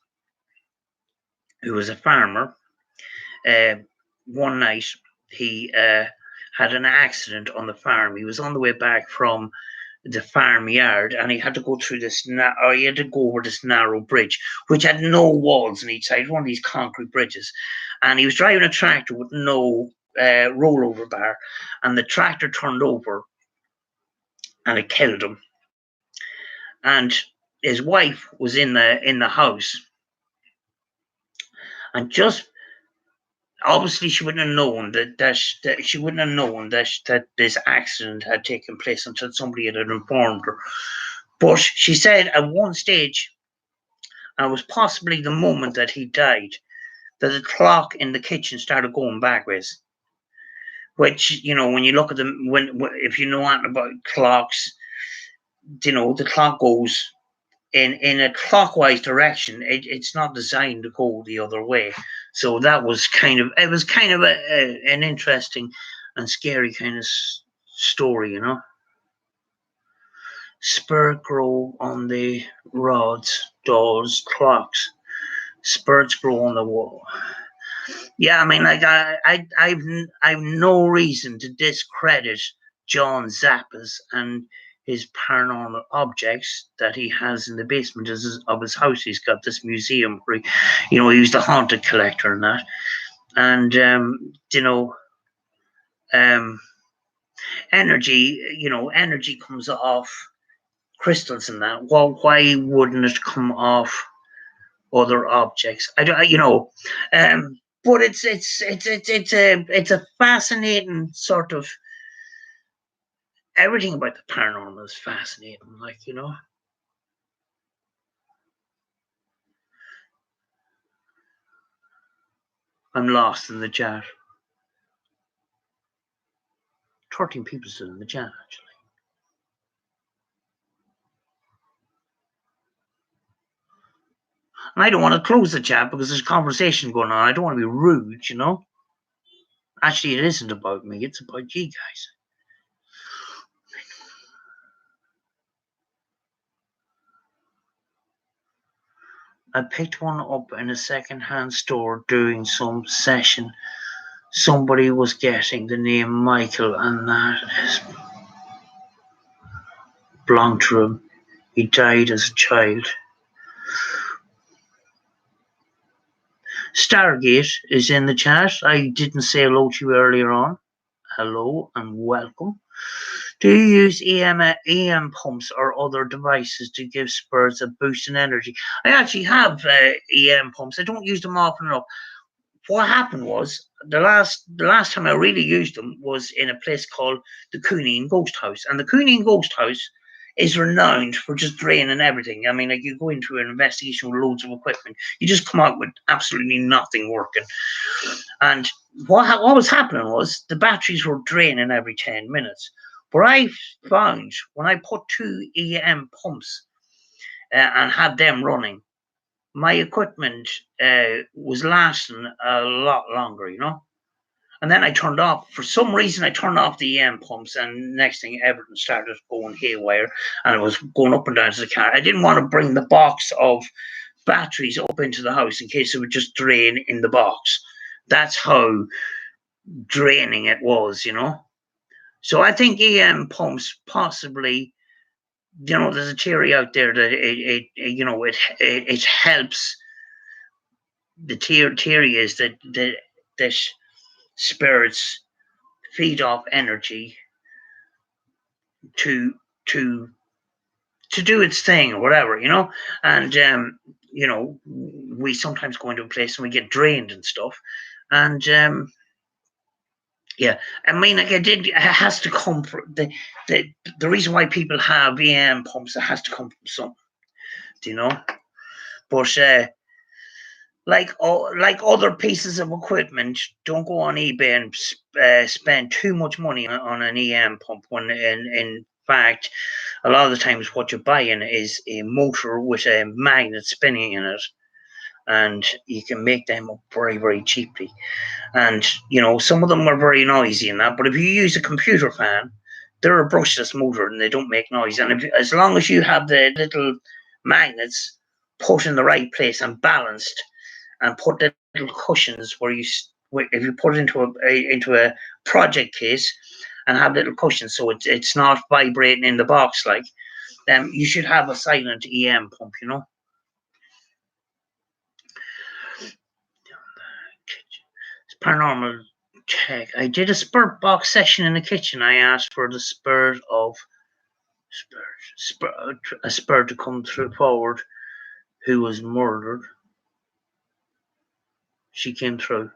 who was a farmer, one night he had an accident on the farm. He was on the way back from the farmyard, and he had to go through he had to go over this narrow bridge, which had no walls on each side, one of these concrete bridges. And he was driving a tractor with no rollover bar, and the tractor turned over, and it killed him. And his wife was in the house, and just obviously she wouldn't have known that she wouldn't have known that this accident had taken place until somebody had informed her. But she said at one stage, and it was possibly the moment that he died, that the clock in the kitchen started going backwards. Which, when you look at them, if you know anything about clocks, the clock goes in a clockwise direction. It's not designed to go the other way. So that was kind of an interesting and scary kind of story, Spur grow on the rods, doors, clocks. Spurs grow on the wall. Yeah, I mean, like I've no reason to discredit John Zappa's and his paranormal objects that he has in the basement of his house. He's got this museum where he was the haunted collector and that. And energy comes off crystals and that. Well, why wouldn't it come off other objects? I don't, but it's a fascinating sort of, everything about the paranormal is fascinating, I'm lost in the chat. 13 people still in the chat, actually. And I don't want to close the chat because there's conversation going on. I don't want to be rude, Actually, it isn't about me. It's about you guys. I picked one up in a second-hand store doing some session. Somebody was getting the name Michael, and that belonged to him. He died as a child. Stargate is in the chat. I didn't say hello to you earlier on. Hello and welcome. Do you use EM pumps or other devices to give spurs a boost in energy? I actually have EM pumps. I don't use them often enough. What happened was the last time I really used them was in a place called the Cooneen Ghost House, and the Cooneen Ghost House is renowned for just draining everything. I mean, like, you go into an investigation with loads of equipment, you just come out with absolutely nothing working. And what was happening was the batteries were draining every 10 minutes. But I found when I put 2 EM pumps and had them running, my equipment was lasting a lot longer, And then I turned off, for some reason, I turned off the EM pumps, and next thing, everything started going haywire, and it was going up and down to the car. I didn't want to bring the box of batteries up into the house in case it would just drain in the box. That's how draining it was, So I think EM pumps possibly, there's a theory out there that it helps. The theory is that spirits feed off energy to do its thing or whatever, and we sometimes go into a place and we get drained and stuff, and yeah, I mean, like, it has to come from the reason why people have EM pumps. It has to come from something, but like other pieces of equipment, don't go on eBay and spend too much money on an EM pump, when in fact a lot of the times what you're buying is a motor with a magnet spinning in it, and you can make them up very, very cheaply. And some of them are very noisy and that, but if you use a computer fan, they're a brushless motor and they don't make noise. And as long as you have the little magnets put in the right place and balanced, and put the little cushions where if you put it into a project case, and have little cushions so it's not vibrating in the box. Like, you should have a silent EM pump, you know. It's paranormal check. I did a spirit box session in the kitchen. I asked for the spirit of a spirit to come through forward who was murdered. She came through.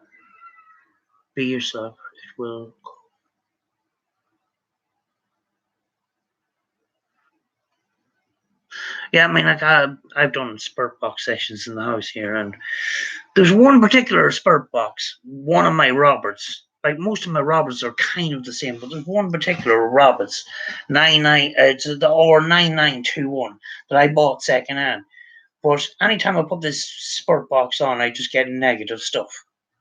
Be yourself. It will. Yeah, I mean, like I've done spirit box sessions in the house here, and there's one particular spirit box. One of my Roberts. Like most of my Roberts are kind of the same, but there's one particular Roberts, 99. It's the R9921 that I bought secondhand. But anytime I put this spirit box on, I just get negative stuff.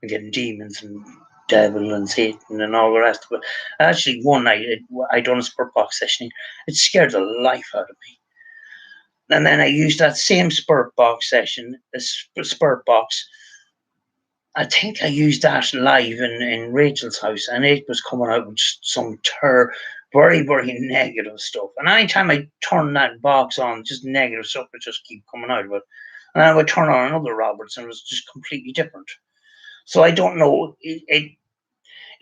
I'm getting demons and devil and Satan and all the rest of it. Actually, one night I done a spirit box session. It scared the life out of me. And then I used that same spirit box session, a spirit box. I think I used that live in Rachel's house, and it was coming out with some very, very negative stuff. And anytime I turn that box on, just negative stuff would just keep coming out of it. And I would turn on another Roberts, and it was just completely different. So I don't know. It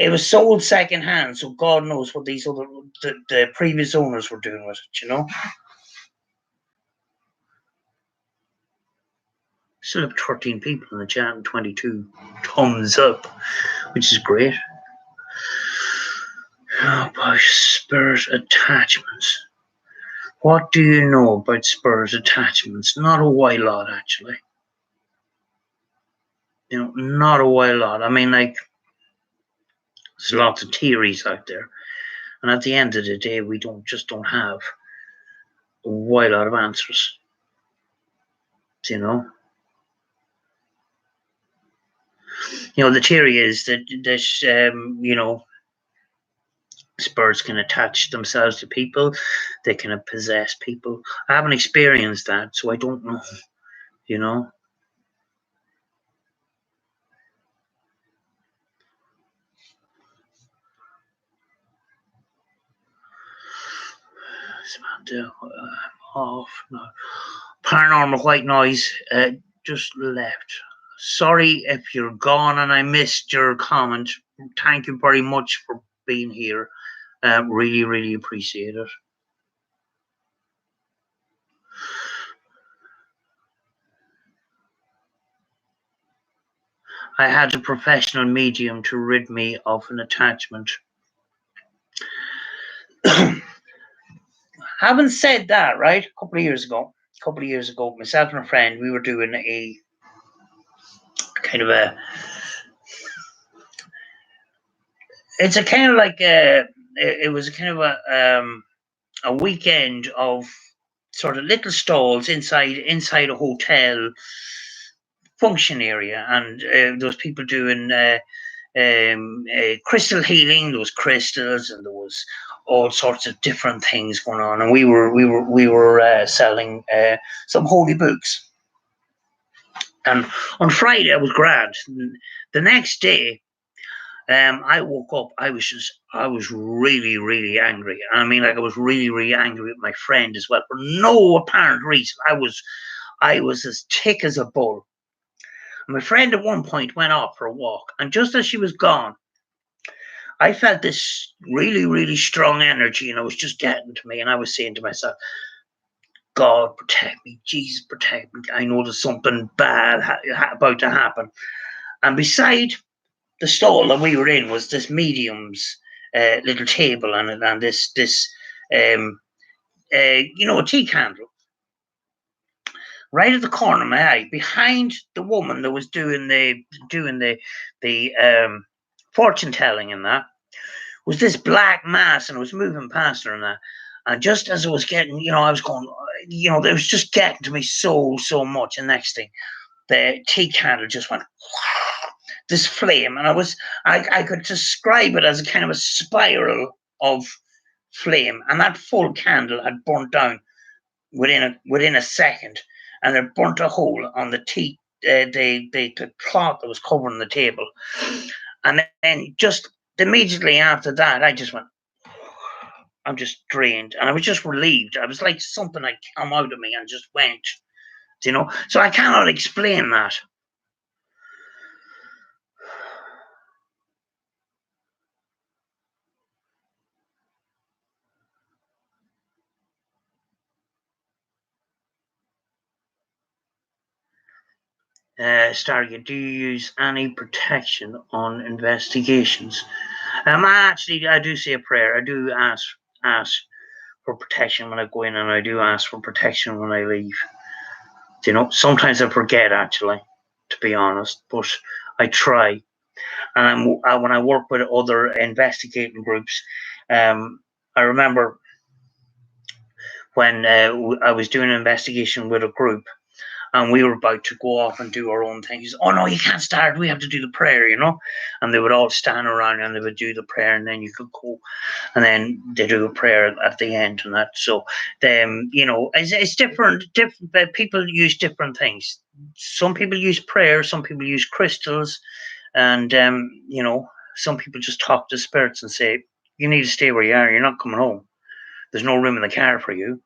was sold secondhand, so God knows what these the previous owners were doing with it, you know. Still have 13 people in the chat and 22 thumbs up, which is great. Oh, boy, spirit attachments. What do you know about spirit attachments? Not a whole lot, actually. You know, not a whole lot. I mean, like, there's lots of theories out there, and at the end of the day, we don't have a whole lot of answers. You know. You know, the theory is that this, you know, spirits can attach themselves to people. They can possess people. I haven't experienced that, so I don't know, you know. Off. No. Paranormal white noise just left. Sorry if you're gone and I missed your comment. Thank you very much for being here. Really, really appreciate it. I had a professional medium to rid me of an attachment. Having said that, right, a couple of years ago, myself and a friend, we were doing a kind of a, it's a kind of like it was a kind of a weekend of sort of little stalls inside a hotel function area, and there was people doing crystal healing. There was crystals, and there was all sorts of different things going on. And we were selling some holy books. And on Friday, I was grand. The next day, I woke up. I was really, really angry. I mean, like I was really, really angry with my friend as well for no apparent reason. I was as thick as a bull. My friend at one point went off for a walk, and just as she was gone, I felt this really, really strong energy, and it was just getting to me. And I was saying to myself, God protect me, Jesus protect me. I know there's something bad about to happen. And beside the stall that we were in was this medium's little table, and this you know, a tea candle. Right at the corner of my eye, behind the woman that was doing the fortune telling and that, was this black mass, and it was moving past her and that. And just as it was getting, you know, I was going, you know, it was just getting to me so much. And next thing, the tea candle just went this flame, and I could describe it as a kind of a spiral of flame, and that full candle had burnt down within a second, and it burnt a hole on the tea, the cloth that was covering the table. And then just immediately after that, I just went, I'm just drained, and I was just relieved. I was like something had come out of me and just went, So I cannot explain that. Stargate, do you use any protection on investigations? I do say a prayer. I do ask for protection when I go in, and I do ask for protection when I leave. Sometimes I forget, actually, to be honest, but I try. And when I work with other investigating groups, I remember when I was doing an investigation with a group, and we were about to go off and do our own thing. He said, "Oh no, you can't start. We have to do the prayer," And they would all stand around and they would do the prayer, and then you could go, and then they do a prayer at the end and that. So, it's different. Different people use different things. Some people use prayer. Some people use crystals, and some people just talk to spirits and say, "You need to stay where you are. You're not coming home. There's no room in the car for you."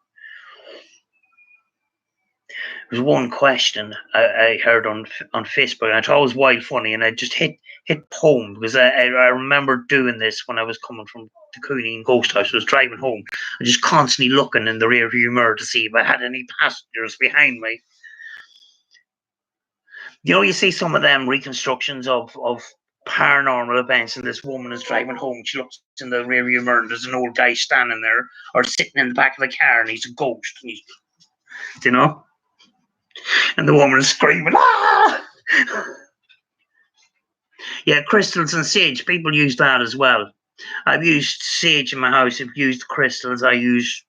There was one question I heard on Facebook, and I thought it was wild funny, and I just hit home because I remember doing this when I was coming from the Cooney Ghost House. I was driving home, and just constantly looking in the rearview mirror to see if I had any passengers behind me. You see some of them reconstructions of paranormal events, and this woman is driving home. She looks in the rearview mirror, and there's an old guy standing there or sitting in the back of the car, and he's a ghost. And and the woman is screaming, "Ah!" Yeah, crystals and sage. People use that as well. I've used sage in my house. I've used crystals. I use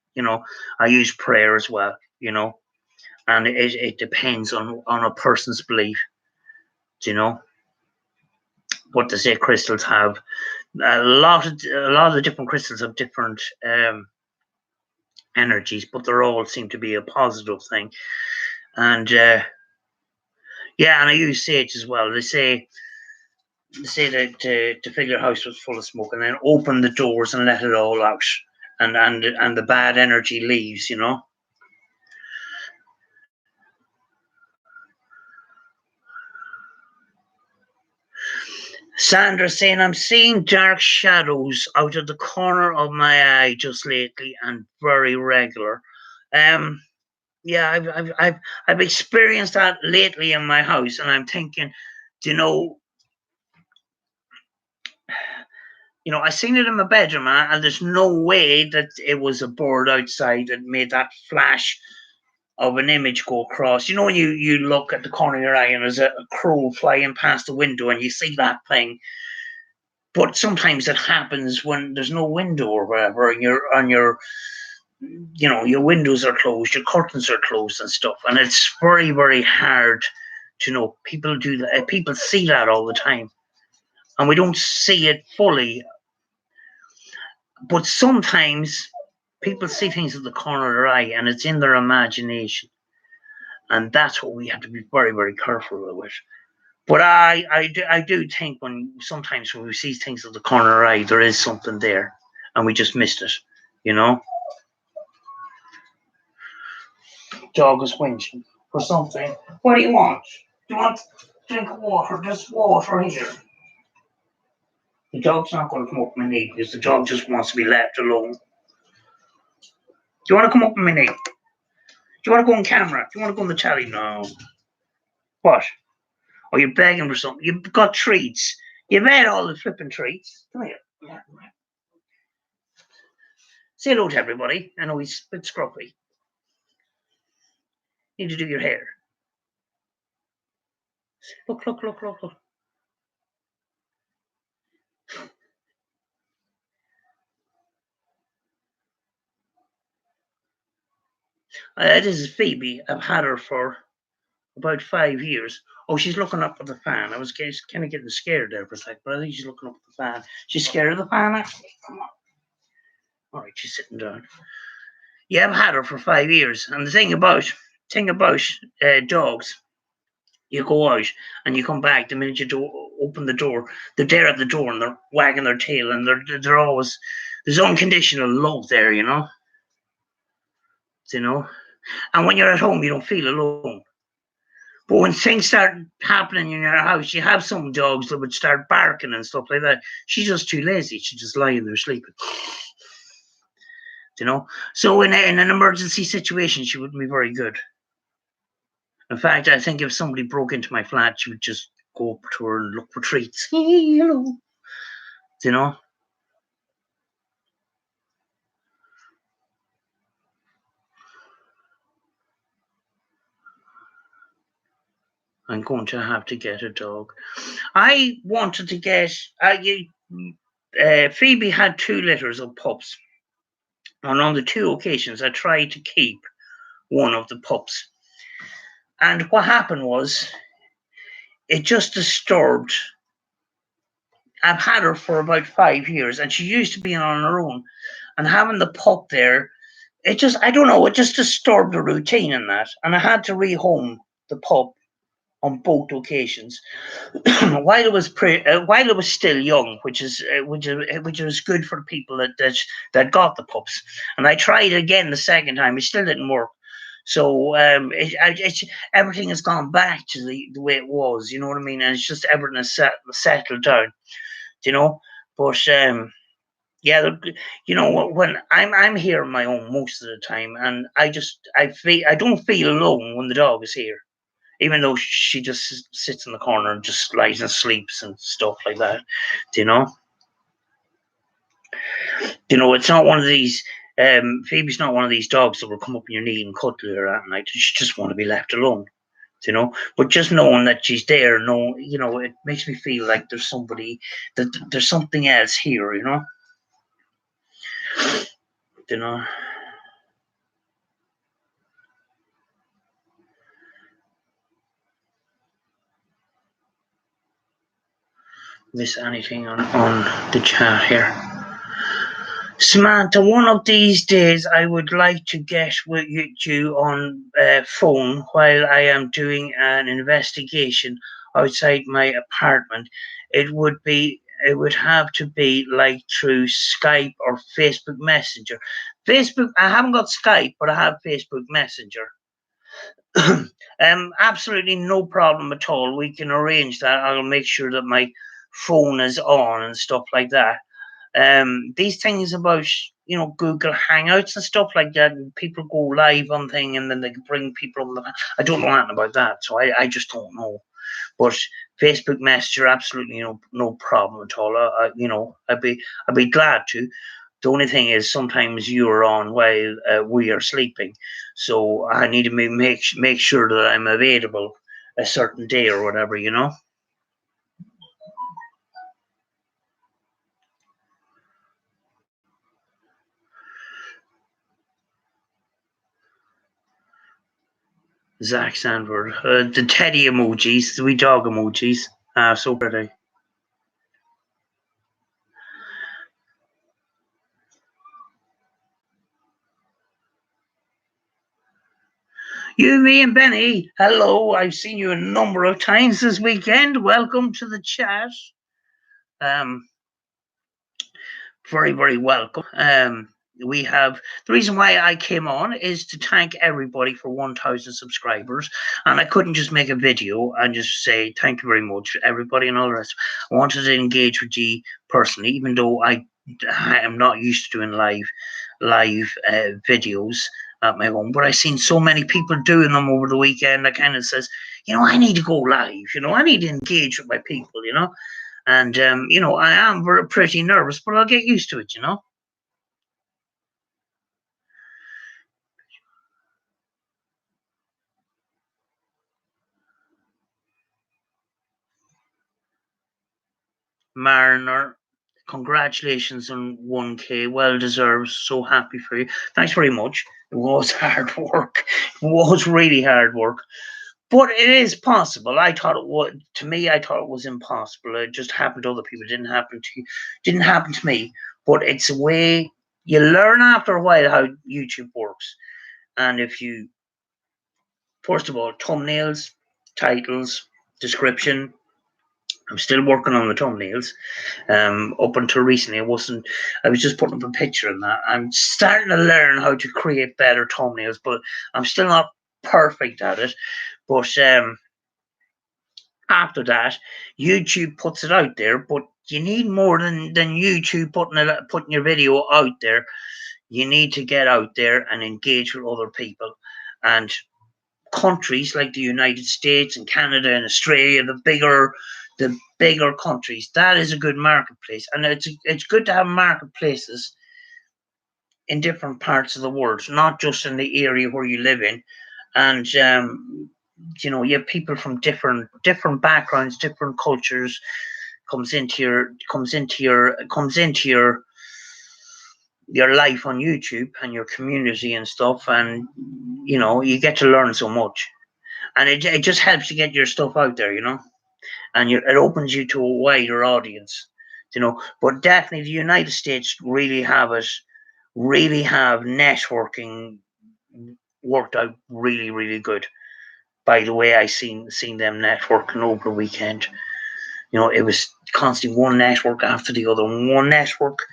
prayer as well. And it depends on a person's belief. You know what they say. Crystals have a lot of different crystals have different energies, but they all seem to be a positive thing. And yeah, and I use sage as well. They say that to fill your house with full of smoke, and then open the doors and let it all out, and the bad energy leaves. Sandra saying, "I'm seeing dark shadows out of the corner of my eye just lately, and very regular." Um, yeah, I've experienced that lately in my house, and I'm thinking, you know, I seen it in my bedroom, and there's no way that it was a bird outside that made that flash of an image go across. When you look at the corner of your eye and there's a crow flying past the window and you see that thing. But sometimes it happens when there's no window or whatever, and you're on your windows are closed, your curtains are closed and stuff, and it's very, very hard to know. People do that. People see that all the time, and we don't see it fully. But sometimes people see things at the corner of their eye, and it's in their imagination, and that's what we have to be very, very careful with. But I do think sometimes when we see things at the corner of our eye, there is something there, and we just missed it. You know, Dog is whinging for something. What do you want? Do you want a drink of water? There's water here. The dog's not going to come up my knee because the dog just wants to be left alone. Do you want to come up my knee? Do you want to go on camera? Do you want to go on the telly? No. What? Or you're begging for something? You've got treats. You've had all the flipping treats. Come here. Say hello to everybody. I know he's a bit scruffy. You need to do your hair. Look. This is Phoebe. I've had her for about 5 years. Oh, she's looking up at the fan. I was kind of getting scared there for a second, but I think she's looking up at the fan. She's scared of the fan, actually. Come on. All right, she's sitting down. Yeah, I've had her for 5 years. And the thing about dogs, You go out and you come back. The minute you open the door, they're there at the door and they're wagging their tail, and they're always, there's unconditional love there, you know. You know, and when you're at home, you don't feel alone. But when things start happening in your house, you have some dogs that would start barking and stuff like that. She's just too lazy. She's just lying there sleeping. You know, so in an emergency situation, she wouldn't be very good. In fact, I think if somebody broke into my flat, she would just go up to her and look for treats. Hello. You know? I'm going to have to get a dog. I wanted to get. Phoebe had 2 litters of pups, and on the 2 occasions, I tried to keep one of the pups. And what happened was, it just disturbed. I've had her for about 5 years, and she used to be on her own. And having the pup there, it just, I don't know, it just disturbed the routine in that. And I had to rehome the pup on both occasions while it was still young, which is good for people that got the pups. And I tried again the second time; it still didn't work. So everything has gone back to the way it was. You know what I mean? And it's just everything has settled down. You know, but yeah, you know, when I'm here on my own most of the time, and I don't feel alone when the dog is here, even though she just sits in the corner and just lies and sleeps and stuff like that. Do you know? Do you know, it's not one of these. Phoebe's not one of these dogs that will come up on your knee and cuddle her at night. She just want to be left alone. You know, but just knowing that she's there, you know, it makes me feel like there's somebody, that there's something else here. You know, you know. Miss anything on the chat here? Samantha, one of these days I would like to get with you on phone while I am doing an investigation outside my apartment. It would have to be like through Skype or Facebook Messenger. Facebook, I haven't got Skype, but I have Facebook Messenger. Absolutely no problem at all. We can arrange that. I'll make sure that my phone is on and stuff like that. These things about, you know, Google Hangouts and stuff like that, and people go live on thing and then they can bring people on the. I don't know anything about that, so I just don't know. But Facebook Messenger, absolutely no problem at all. You know, I'd be glad to. The only thing is, sometimes you're on while we are sleeping, so I need to make sure that I'm available a certain day or whatever, you know. Zach Sandford, the teddy emojis, the wee dog emojis, so pretty. You, me, and Benny. Hello, I've seen you a number of times this weekend. Welcome to the chat. Um, very welcome. We have, the reason why I came on is to thank everybody for 1,000 subscribers, and I couldn't just make a video and just say thank you very much everybody and all the rest. I wanted to engage with you personally, even though I am not used to doing live videos at my home, but I've seen so many people doing them over the weekend. That kind of says, you know, I need to go live. You know, I need to engage with my people. You know. And you know, I am pretty nervous, but I'll get used to it. You know. Mariner, congratulations on 1K. Well deserved. So happy for you. Thanks very much. It was hard work. It was really hard work. But it is possible. I thought it would. To me, I thought it was impossible. It just happened to other people. It didn't happen to you. Didn't happen to me. But it's a way you learn after a while how YouTube works. And if you, first of all, thumbnails. titles, description. I'm still working on the thumbnails. Up until recently, I was just putting up a picture and that. I'm starting to learn how to create better thumbnails, but I'm still not perfect at it. But after that, YouTube puts it out there, but you need more than YouTube putting your video out there. You need to get out there and engage with other people. And countries like the United States and Canada and Australia, the bigger countries, that is a good marketplace. And it's good to have marketplaces in different parts of the world, not just in the area where you live in. And you have people from different backgrounds, different cultures comes into your life on YouTube and your community and stuff, and you get to learn so much, and it just helps you get your stuff out there, and it opens you to a wider audience, But definitely, the United States really have networking worked out really, really good. By the way, I seen them networking over the weekend. It was constantly one network after the other, one network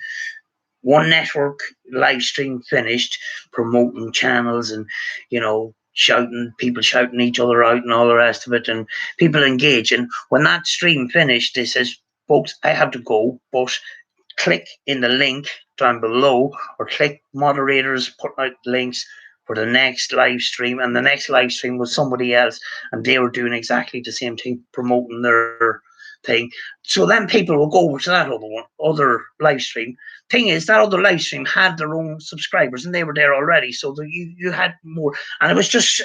live stream finished, promoting channels and shouting each other out and all the rest of it, and people engage. And when that stream finished, they says, "Folks, I have to go, but click in the link down below, or click moderators put out links for the next live stream." And the next live stream was somebody else, and they were doing exactly the same thing, promoting their thing. So then people will go over to that other live stream. Thing is, that other live stream had their own subscribers, and they were there already, so you had more, and it's just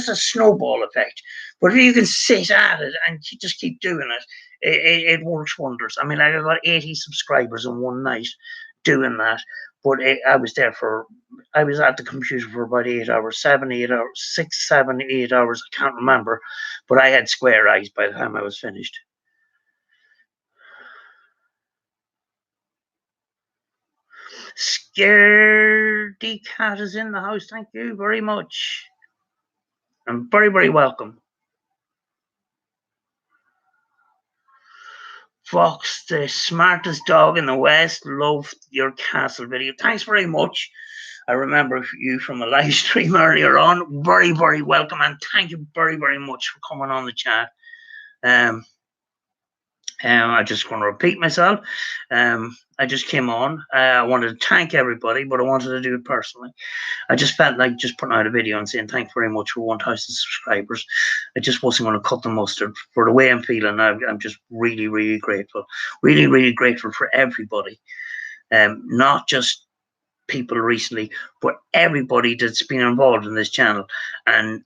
a snowball effect. But if you can sit at it and just keep doing it, it works wonders. I mean, I got 80 subscribers in one night doing that, but I was at the computer for about 8 hours, 7, 8 hours, 6, 7, 8 hours. I can't remember, but I had square eyes by the time I was finished. Scaredy Cat is in the house. Thank you very much. I'm very, very welcome. Fox, the smartest dog in the West, loved your castle video. Thanks very much. I remember you from a live stream earlier on. Very, very welcome, and thank you very, very much for coming on the chat. I'm just going to repeat myself. I just came on. I wanted to thank everybody, but I wanted to do it personally. I just felt like just putting out a video and saying thanks very much for 1,000 subscribers. I just wasn't going to cut the mustard. For the way I'm feeling, I'm just really, really grateful. Really, really grateful for everybody. Not just people recently, but everybody that's been involved in this channel. And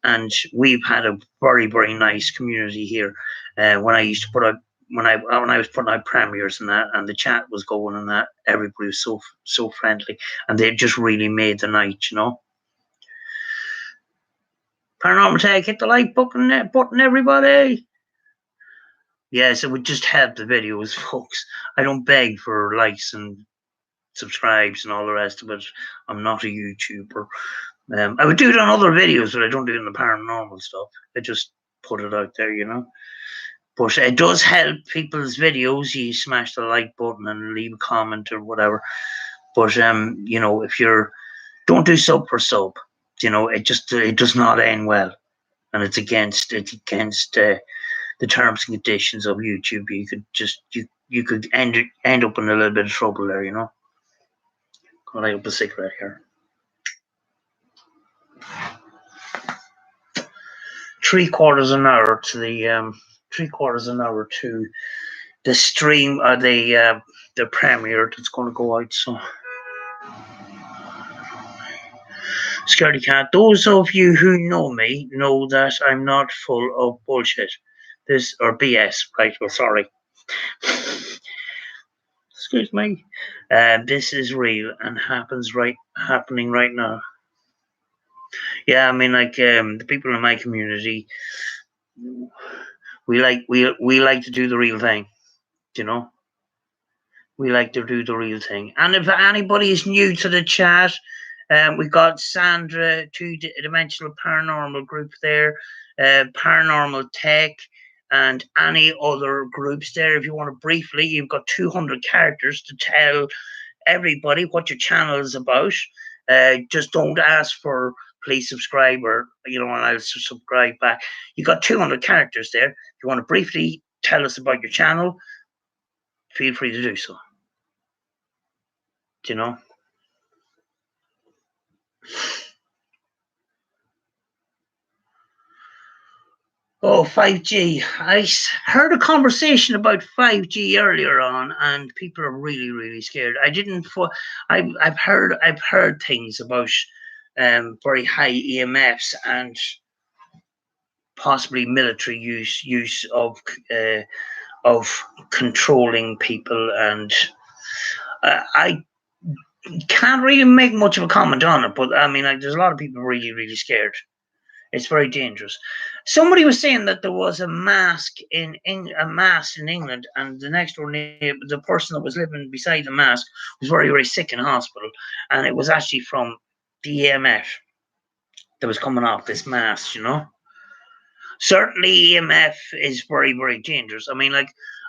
we've had a very, very nice community here. When I used to put out when I was putting out premieres and that, and the chat was going and that, everybody was so friendly, and they just really made the night, Paranormal Tag, hit the like button, everybody. Yes, it would just help the videos, folks. I don't beg for likes and subscribes and all the rest of it. I'm not a YouTuber. I would do it on other videos, but I don't do it in the paranormal stuff. I just put it out there, But it does help people's videos. You smash the like button and leave a comment or whatever. But if don't do sub for sub, it does not end well, and it's against the terms and conditions of YouTube. You could you could end up in a little bit of trouble there, Gonna light up a cigarette here. 3/4 an hour to the 3/4 an hour to the stream or the premiere that's going to go out. So, Scaredy Cat, those of you who know me know that I'm not full of bullshit. This or BS, right? Well, sorry. Excuse me. This is real and happening right now. Yeah, I mean, like the people in my community, we like to do the real thing, We like to do the real thing. And if anybody is new to the chat, we got Sandra, Two Dimensional Paranormal Group there. Paranormal Tech, and any other groups there. If you want to briefly, you've got 200 characters to tell everybody what your channel is about. Just don't ask for please subscribe or and I'll subscribe back. You got 200 characters there. If you want to briefly tell us about your channel, feel free to do so. Do you know? Oh, 5G. I heard a conversation about 5G earlier on, and people are really, really scared. I didn't. I've heard things about very high EMFs and possibly military use of controlling people, and I can't really make much of a comment on it. But I mean, there's a lot of people really, really scared. It's very dangerous. Somebody was saying that there was a mask in England, and the next door neighbor, the person that was living beside the mask, was very, very sick in hospital, and it was actually from the EMF that was coming off this mask. Certainly EMF is very, very dangerous. I mean,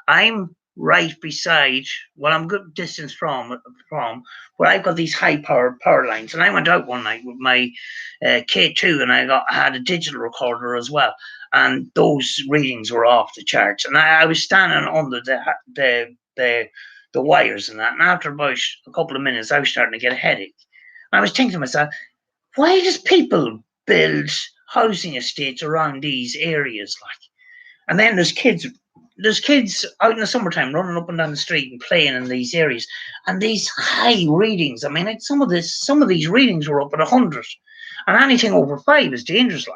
I'm right beside, well, I'm a good distance from where I've got these high power lines, and I went out one night with my K2, and I had a digital recorder as well, and those readings were off the charts, and I was standing under the wires and that, and after about a couple of minutes I was starting to get a headache. And I was thinking to myself, why does people build housing estates around these areas, and then there's kids out in the summertime running up and down the street and playing in these areas, and these high readings. I mean, some of these readings were up at 100, and anything over 5 is dangerous.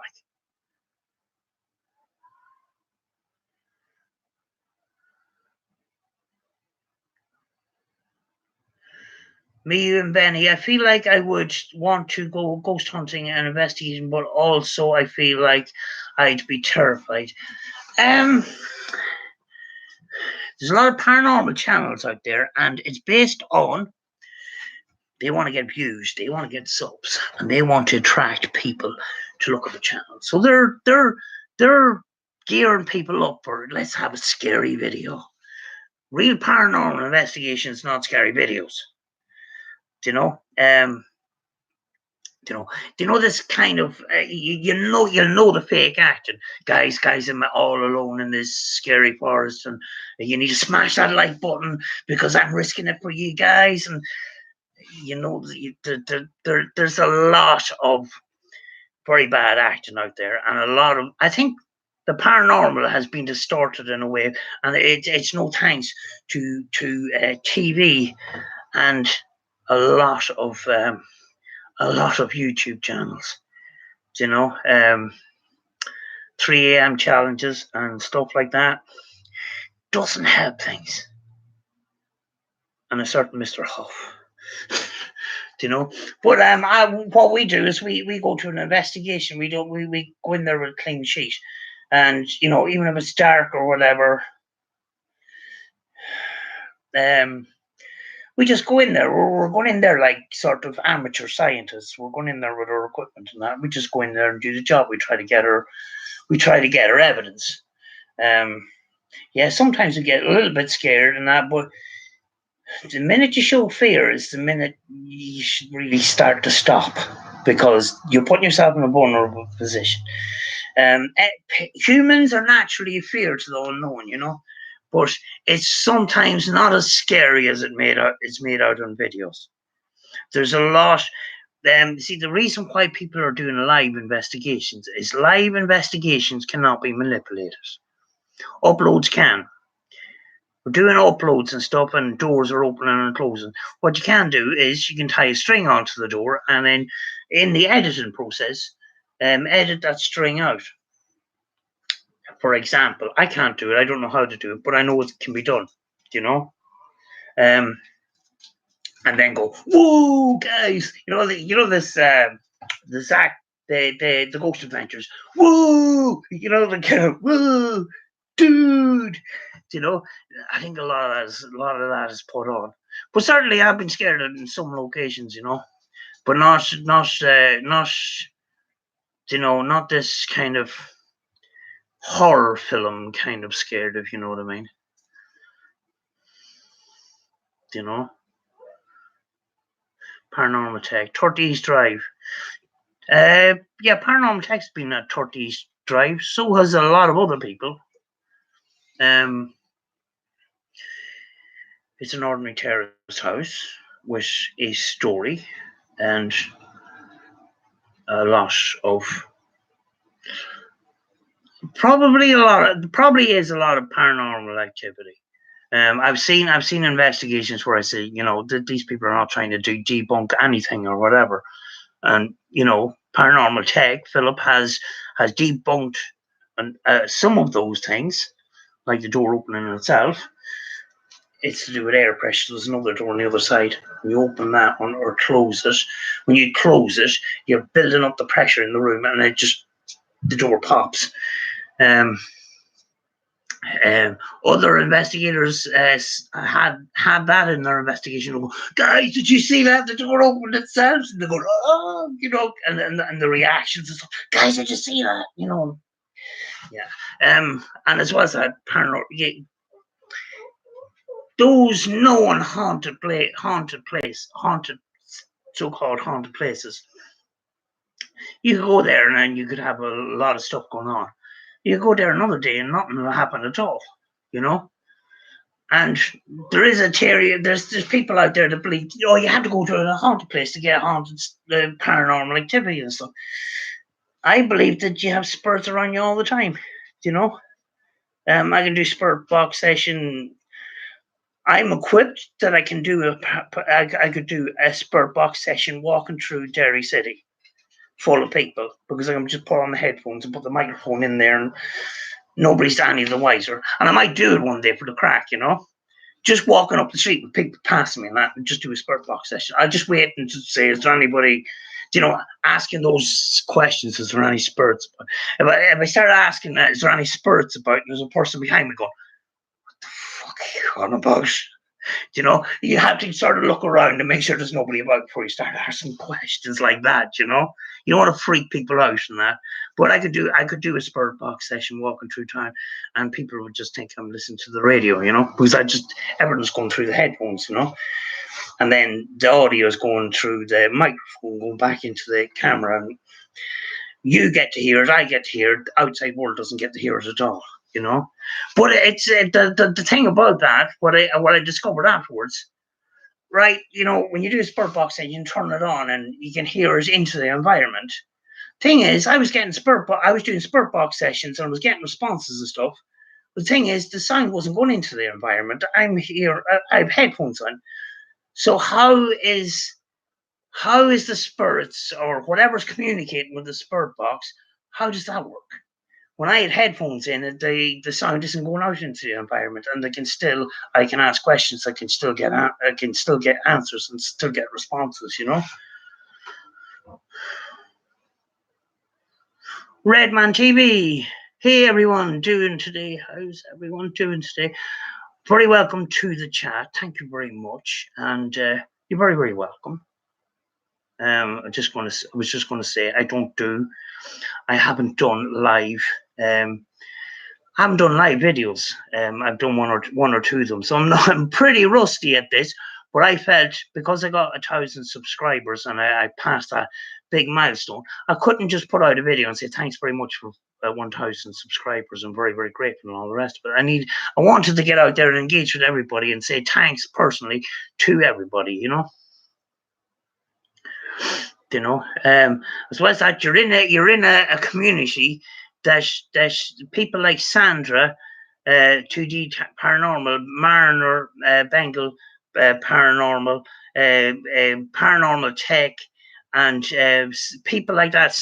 Me and Benny, I feel like I would want to go ghost hunting and investigating, but also I feel like I'd be terrified. There's a lot of paranormal channels out there, and it's based on they want to get views, they want to get subs, and they want to attract people to look at the channel. So they're gearing people up for, let's have a scary video. Real paranormal investigations, not scary videos. Do you know? Do you know this kind of you'll know the fake acting, guys. I'm all alone in this scary forest, and you need to smash that like button because I'm risking it for you guys. And there's a lot of very bad acting out there, and a lot of, I think, the paranormal has been distorted in a way, and it's no thanks to TV and a lot of YouTube channels. 3 a.m. challenges and stuff like that doesn't help things. And a certain Mr. Huff. But what we do is we go to an investigation. We go in there with a clean sheet, and even if it's dark or whatever, we just go in there. We're going in there like sort of amateur scientists. We're going in there with our equipment and that. We just go in there and do the job. We try to get our evidence. Yeah, sometimes we get a little bit scared and that, but the minute you show fear is the minute you should really start to stop, because you're putting yourself in a vulnerable position. Humans are naturally fear to the unknown, but it's sometimes not as scary as it's made out on videos. There's a lot. See, the reason why people are doing live investigations is live investigations cannot be manipulated. Uploads can. We're doing uploads and stuff, and doors are opening and closing. What you can do is you can tie a string onto the door, and then in the editing process, edit that string out. For example, I can't do it. I don't know how to do it, but I know it can be done. And then go, whoa, guys! This Zach, the Ghost Adventures. Whoa! The kind of whoa, dude. I think a lot of that is put on. But certainly, I've been scared in some locations, but not this kind of horror film kind of scared, if you know what I mean. You know, Paranormal Tech, 30 Drive. Yeah, Paranormal Tech's been at 30 Drive. So has a lot of other people. It's an ordinary terrace house with a story and a lot of probably is a lot of paranormal activity. I've seen investigations where I say, that these people are not trying to debunk anything or whatever, and Paranormal Tech Philip has debunked some of those things, like the door opening itself. It's to do with air pressure. There's another door on the other side. When you open that one or close it, when you close it, you're building up the pressure in the room, and the door pops. Um, Other investigators had that in their investigation. Go, guys, did you see that? The door opened itself. And they go, oh, and the reactions and stuff. Guys, did you see that? Yeah. And as well as that, paranormal. Those known haunted so-called haunted places. You could go there and then you could have a lot of stuff going on. You go there another day and nothing will happen at all, And there is a theory. There's people out there that believe, you have to go to a haunted place to get haunted paranormal activity and stuff. I believe that you have spirits around you all the time. I can do spirit box session. I'm equipped that I can do I could do a spirit box session walking through Derry City, full of people, because I can just put on the headphones and put the microphone in there, and nobody's any the wiser. And I might do it one day for the crack, just walking up the street with people passing me and that, and just do a spirit box session. I just wait and just say, is there anybody, asking those questions? Is there any spirits? If I start asking that, is there any spirits about? And there's a person behind me going, what the fuck are you on about? You have to sort of look around and make sure there's nobody about before you start asking questions like that. You don't want to freak people out and that. But I could do a spirit box session walking through town, and people would just think I'm listening to the radio, because everyone's going through the headphones, and then the audio is going through the microphone, going back into the camera, and you get to hear it, I get to hear it, the outside world doesn't get to hear it at all. But it's the thing about that. What I discovered afterwards, right? When you do a spirit box, and you can turn it on, and you can hear it into the environment. Thing is, I was doing spirit box sessions, and I was getting responses and stuff. The thing is, the sound wasn't going into the environment. I'm here. I have headphones on. So how is the spirits or whatever's communicating with the spirit box? How does that work? When I had headphones in, the sound isn't going out into the environment, and I can ask questions, I can still get answers and still get responses, Redman TV. Hey everyone, doing today? How's everyone doing today? Very welcome to the chat. Thank you very much, and you're very, very welcome. I was just going to say I haven't done live. I haven't done live videos. I've done one or two of them, so I'm pretty rusty at this. But I felt, because I got 1,000 subscribers and I passed that big milestone, I couldn't just put out a video and say thanks very much for 1,000 subscribers. I'm very, very grateful and all the rest. But I wanted to get out there and engage with everybody and say thanks personally to everybody. As well as that, you're in a community that people like Sandra, 2D Paranormal, Mariner, Bengal Paranormal, Paranormal Tech, and people like that,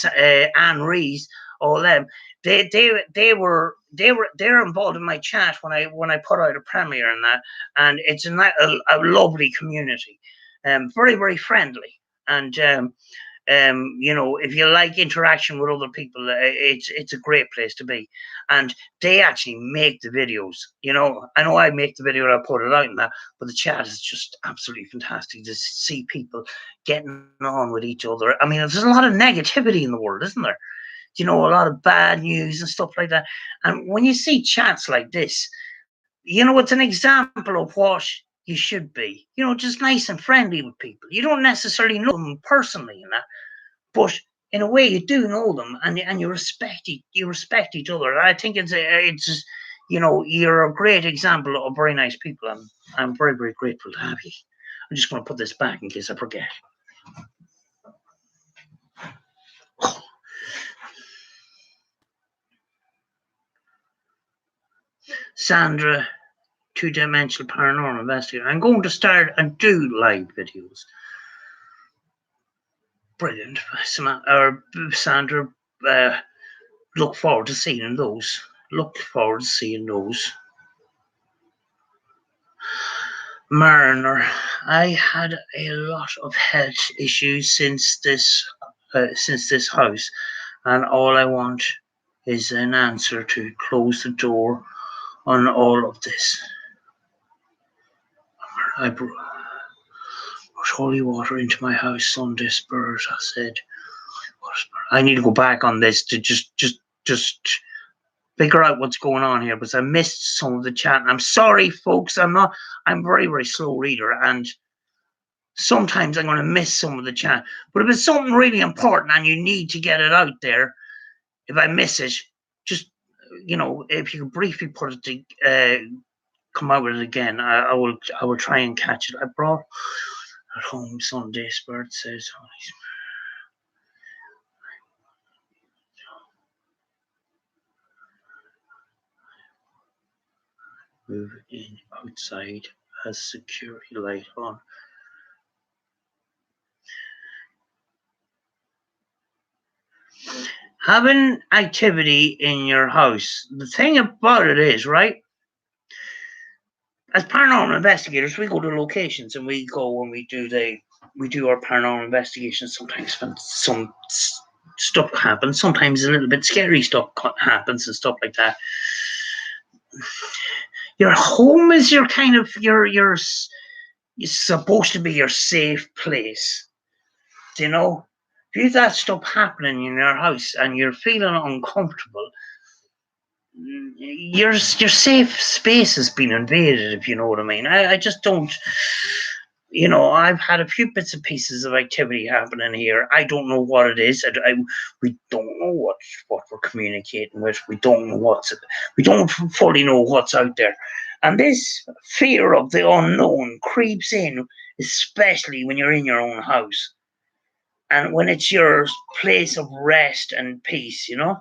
Anne Rees, all them. They're involved in my chat when I put out a premiere and that, and it's a lovely community, very, very friendly. And if you like interaction with other people, it's a great place to be. And they actually make the videos. I know I make the video and I put it out in that, but the chat is just absolutely fantastic to see people getting on with each other. I mean, there's a lot of negativity in the world, isn't there? you know, a lot of bad news and stuff like that. And when you see chats like this, you know, it's an example of what you should be. You know, just nice and friendly with people. You don't necessarily know them personally, you know, but in a way you do know them, and you respect each other. I think it's you know, you're a great example of very nice people. I'm very, very grateful to have you. I'm just going to put this back in case I forget. Sandra, two-dimensional paranormal investigator. I'm going to start and do live videos. Brilliant, Sandra. Look forward to seeing those. Look forward to seeing those. Mariner, I had a lot of health issues since this house, and all I want is an answer to close the door on all of this. I brought holy water into my house Sunday, Spirit. I said, I need to go back on this to just figure out what's going on here, because I missed some of the chat. And I'm sorry, folks. I'm very, very slow reader, and sometimes I'm going to miss some of the chat. But if it's something really important and you need to get it out there, if I miss it, just, you know, if you could briefly put it to come out with it again, I will try and catch it. I brought at home Sunday, Spirit says, Holy Spirit. Move in outside, has security light on. Having activity in your house. The thing about it is, right? As paranormal investigators, we go to locations and we go and we do our paranormal investigations. Sometimes when some stuff happens, sometimes a little bit scary stuff happens and stuff like that. Your home is your kind of your supposed to be your safe place. Do you know? If you have that stuff happening in your house and you're feeling uncomfortable, your safe space has been invaded, if you know what I mean. I just don't, you know, I've had a few bits and pieces of activity happening here. I don't know what it is. We don't know what we're communicating with. We don't know we don't fully know what's out there. And this fear of the unknown creeps in, especially when you're in your own house. And when it's your place of rest and peace, you know?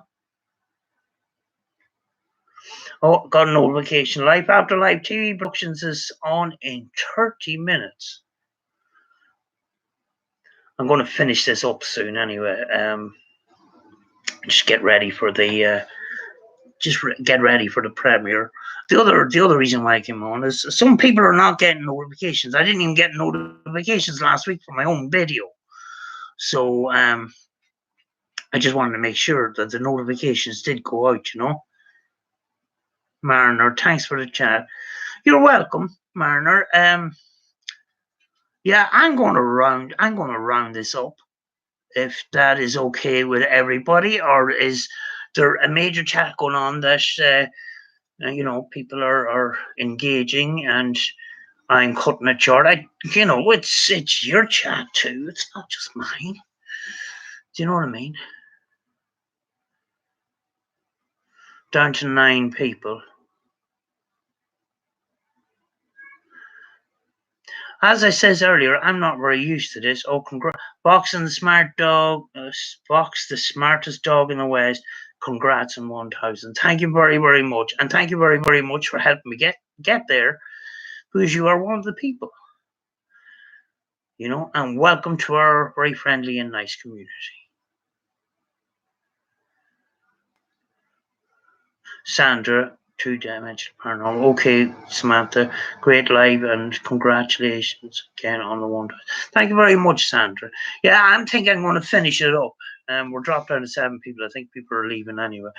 Oh, got a notification. Life Afterlife TV Productions is on in 30 minutes. I'm going to finish this up soon anyway. Just get ready for the get ready for the premiere. The other reason why I came on is some people are not getting notifications. I didn't even get notifications last week for my own video. So I just wanted to make sure that the notifications did go out, you know. Mariner, thanks for the chat. You're welcome, Mariner. Yeah, I'm gonna round this up, if that is okay with everybody, or is there a major chat going on that you know, people are engaging and I'm cutting it short? You know, it's your chat too. It's not just mine. Do you know what I mean? Down to 9 people. As I says earlier, I'm not very used to this. Oh, Box and the smart dog. Box, the smartest dog in the West. Congrats on 1,000. Thank you very, very much. And thank you very, very much for helping me get there, because you are one of the people. You know, and welcome to our very friendly and nice community. Sandra, two-dimensional paranormal. Okay, Samantha, great live and congratulations again on the 1,000. Thank you very much, Sandra. Yeah, I'm thinking I'm going to finish it up. We're dropped down to 7 people. I think people are leaving anyway.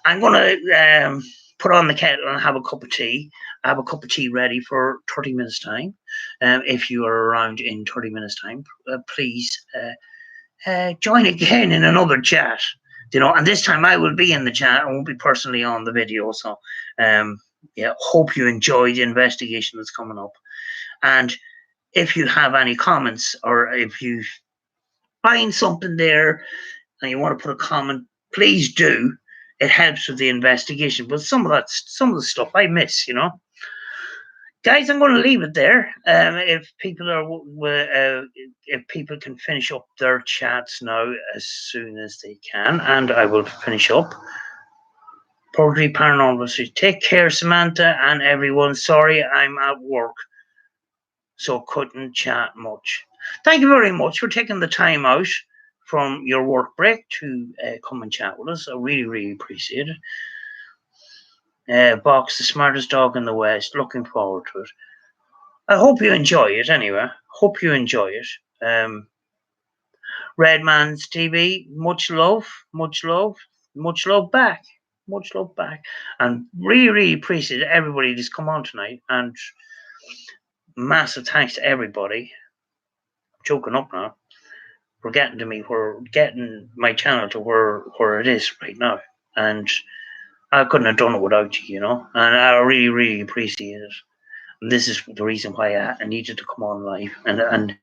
I'm going to put on the kettle and have a cup of tea. I have a cup of tea ready for 30 minutes time. If you are around in 30 minutes time, please join again in another chat. you know, and this time I will be in the chat. I won't be personally on the video. So, yeah, hope you enjoy the investigation that's coming up. And if you have any comments, or if you find something there and you want to put a comment, please do. It helps with the investigation. But some of the stuff I miss, you know. Guys, I'm going to leave it there. If people can finish up their chats now as soon as they can, and I will finish up. Probably Paranormal. Take care, Samantha, and everyone. Sorry, I'm at work, so couldn't chat much. Thank you very much for taking the time out from your work break to come and chat with us. I really, really appreciate it. Box, the smartest dog in the West. Looking forward to it. I hope you enjoy it anyway. Hope you enjoy it. Redman's TV, much love, much love, much love back. Much love back. And really, really appreciate everybody that's come on tonight. And massive thanks to everybody. I'm choking up now. We're getting my channel to where it is right now. And I couldn't have done it without you, you know. And I really, really appreciate it. And this is the reason why I needed to come on live and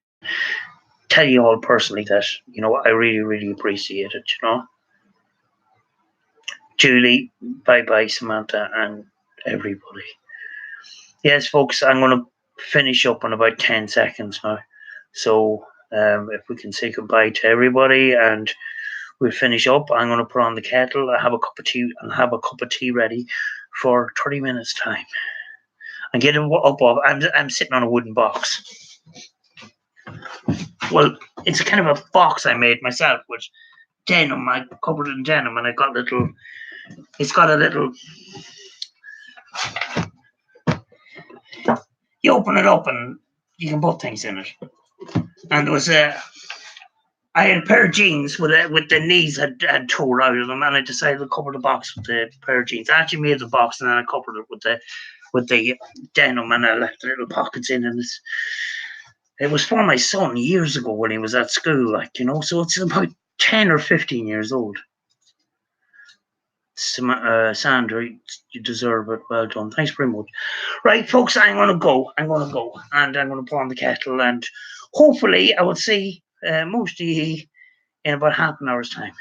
tell you all personally that, you know, I really, really appreciate it, you know. Julie, bye-bye, Samantha, and everybody. Yes, folks, I'm going to finish up in about 10 seconds now. So if we can say goodbye to everybody and we'll finish up, I'm going to put on the kettle. I have a cup of tea and have a cup of tea ready for 30 minutes time. And get up off. I'm sitting on a wooden box. Well, it's kind of a box I made myself with denim. I covered it in denim, and I got little. It's got a little. You open it up, and you can put things in it. And there was I had a pair of jeans with the knees had tore out of them, and I decided to cover the box with the pair of jeans. I actually made the box, and then I covered it with the denim, and I left the little pockets in, and it was for my son years ago when he was at school, like, you know, so it's about 10 or 15 years old. Sandra, you deserve it. Well done. Thanks very much. Right, folks, I'm going to go. And I'm going to put on the kettle, and hopefully I will see most of you in about half an hour's time.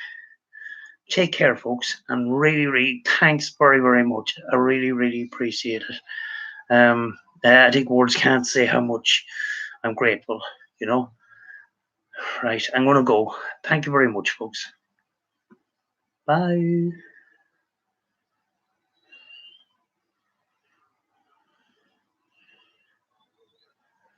Take care, folks, and really, really thanks very, very much. I really, really appreciate it. I think words can't say how much I'm grateful, you know. Right, I'm going to go. Thank you very much, folks. Bye.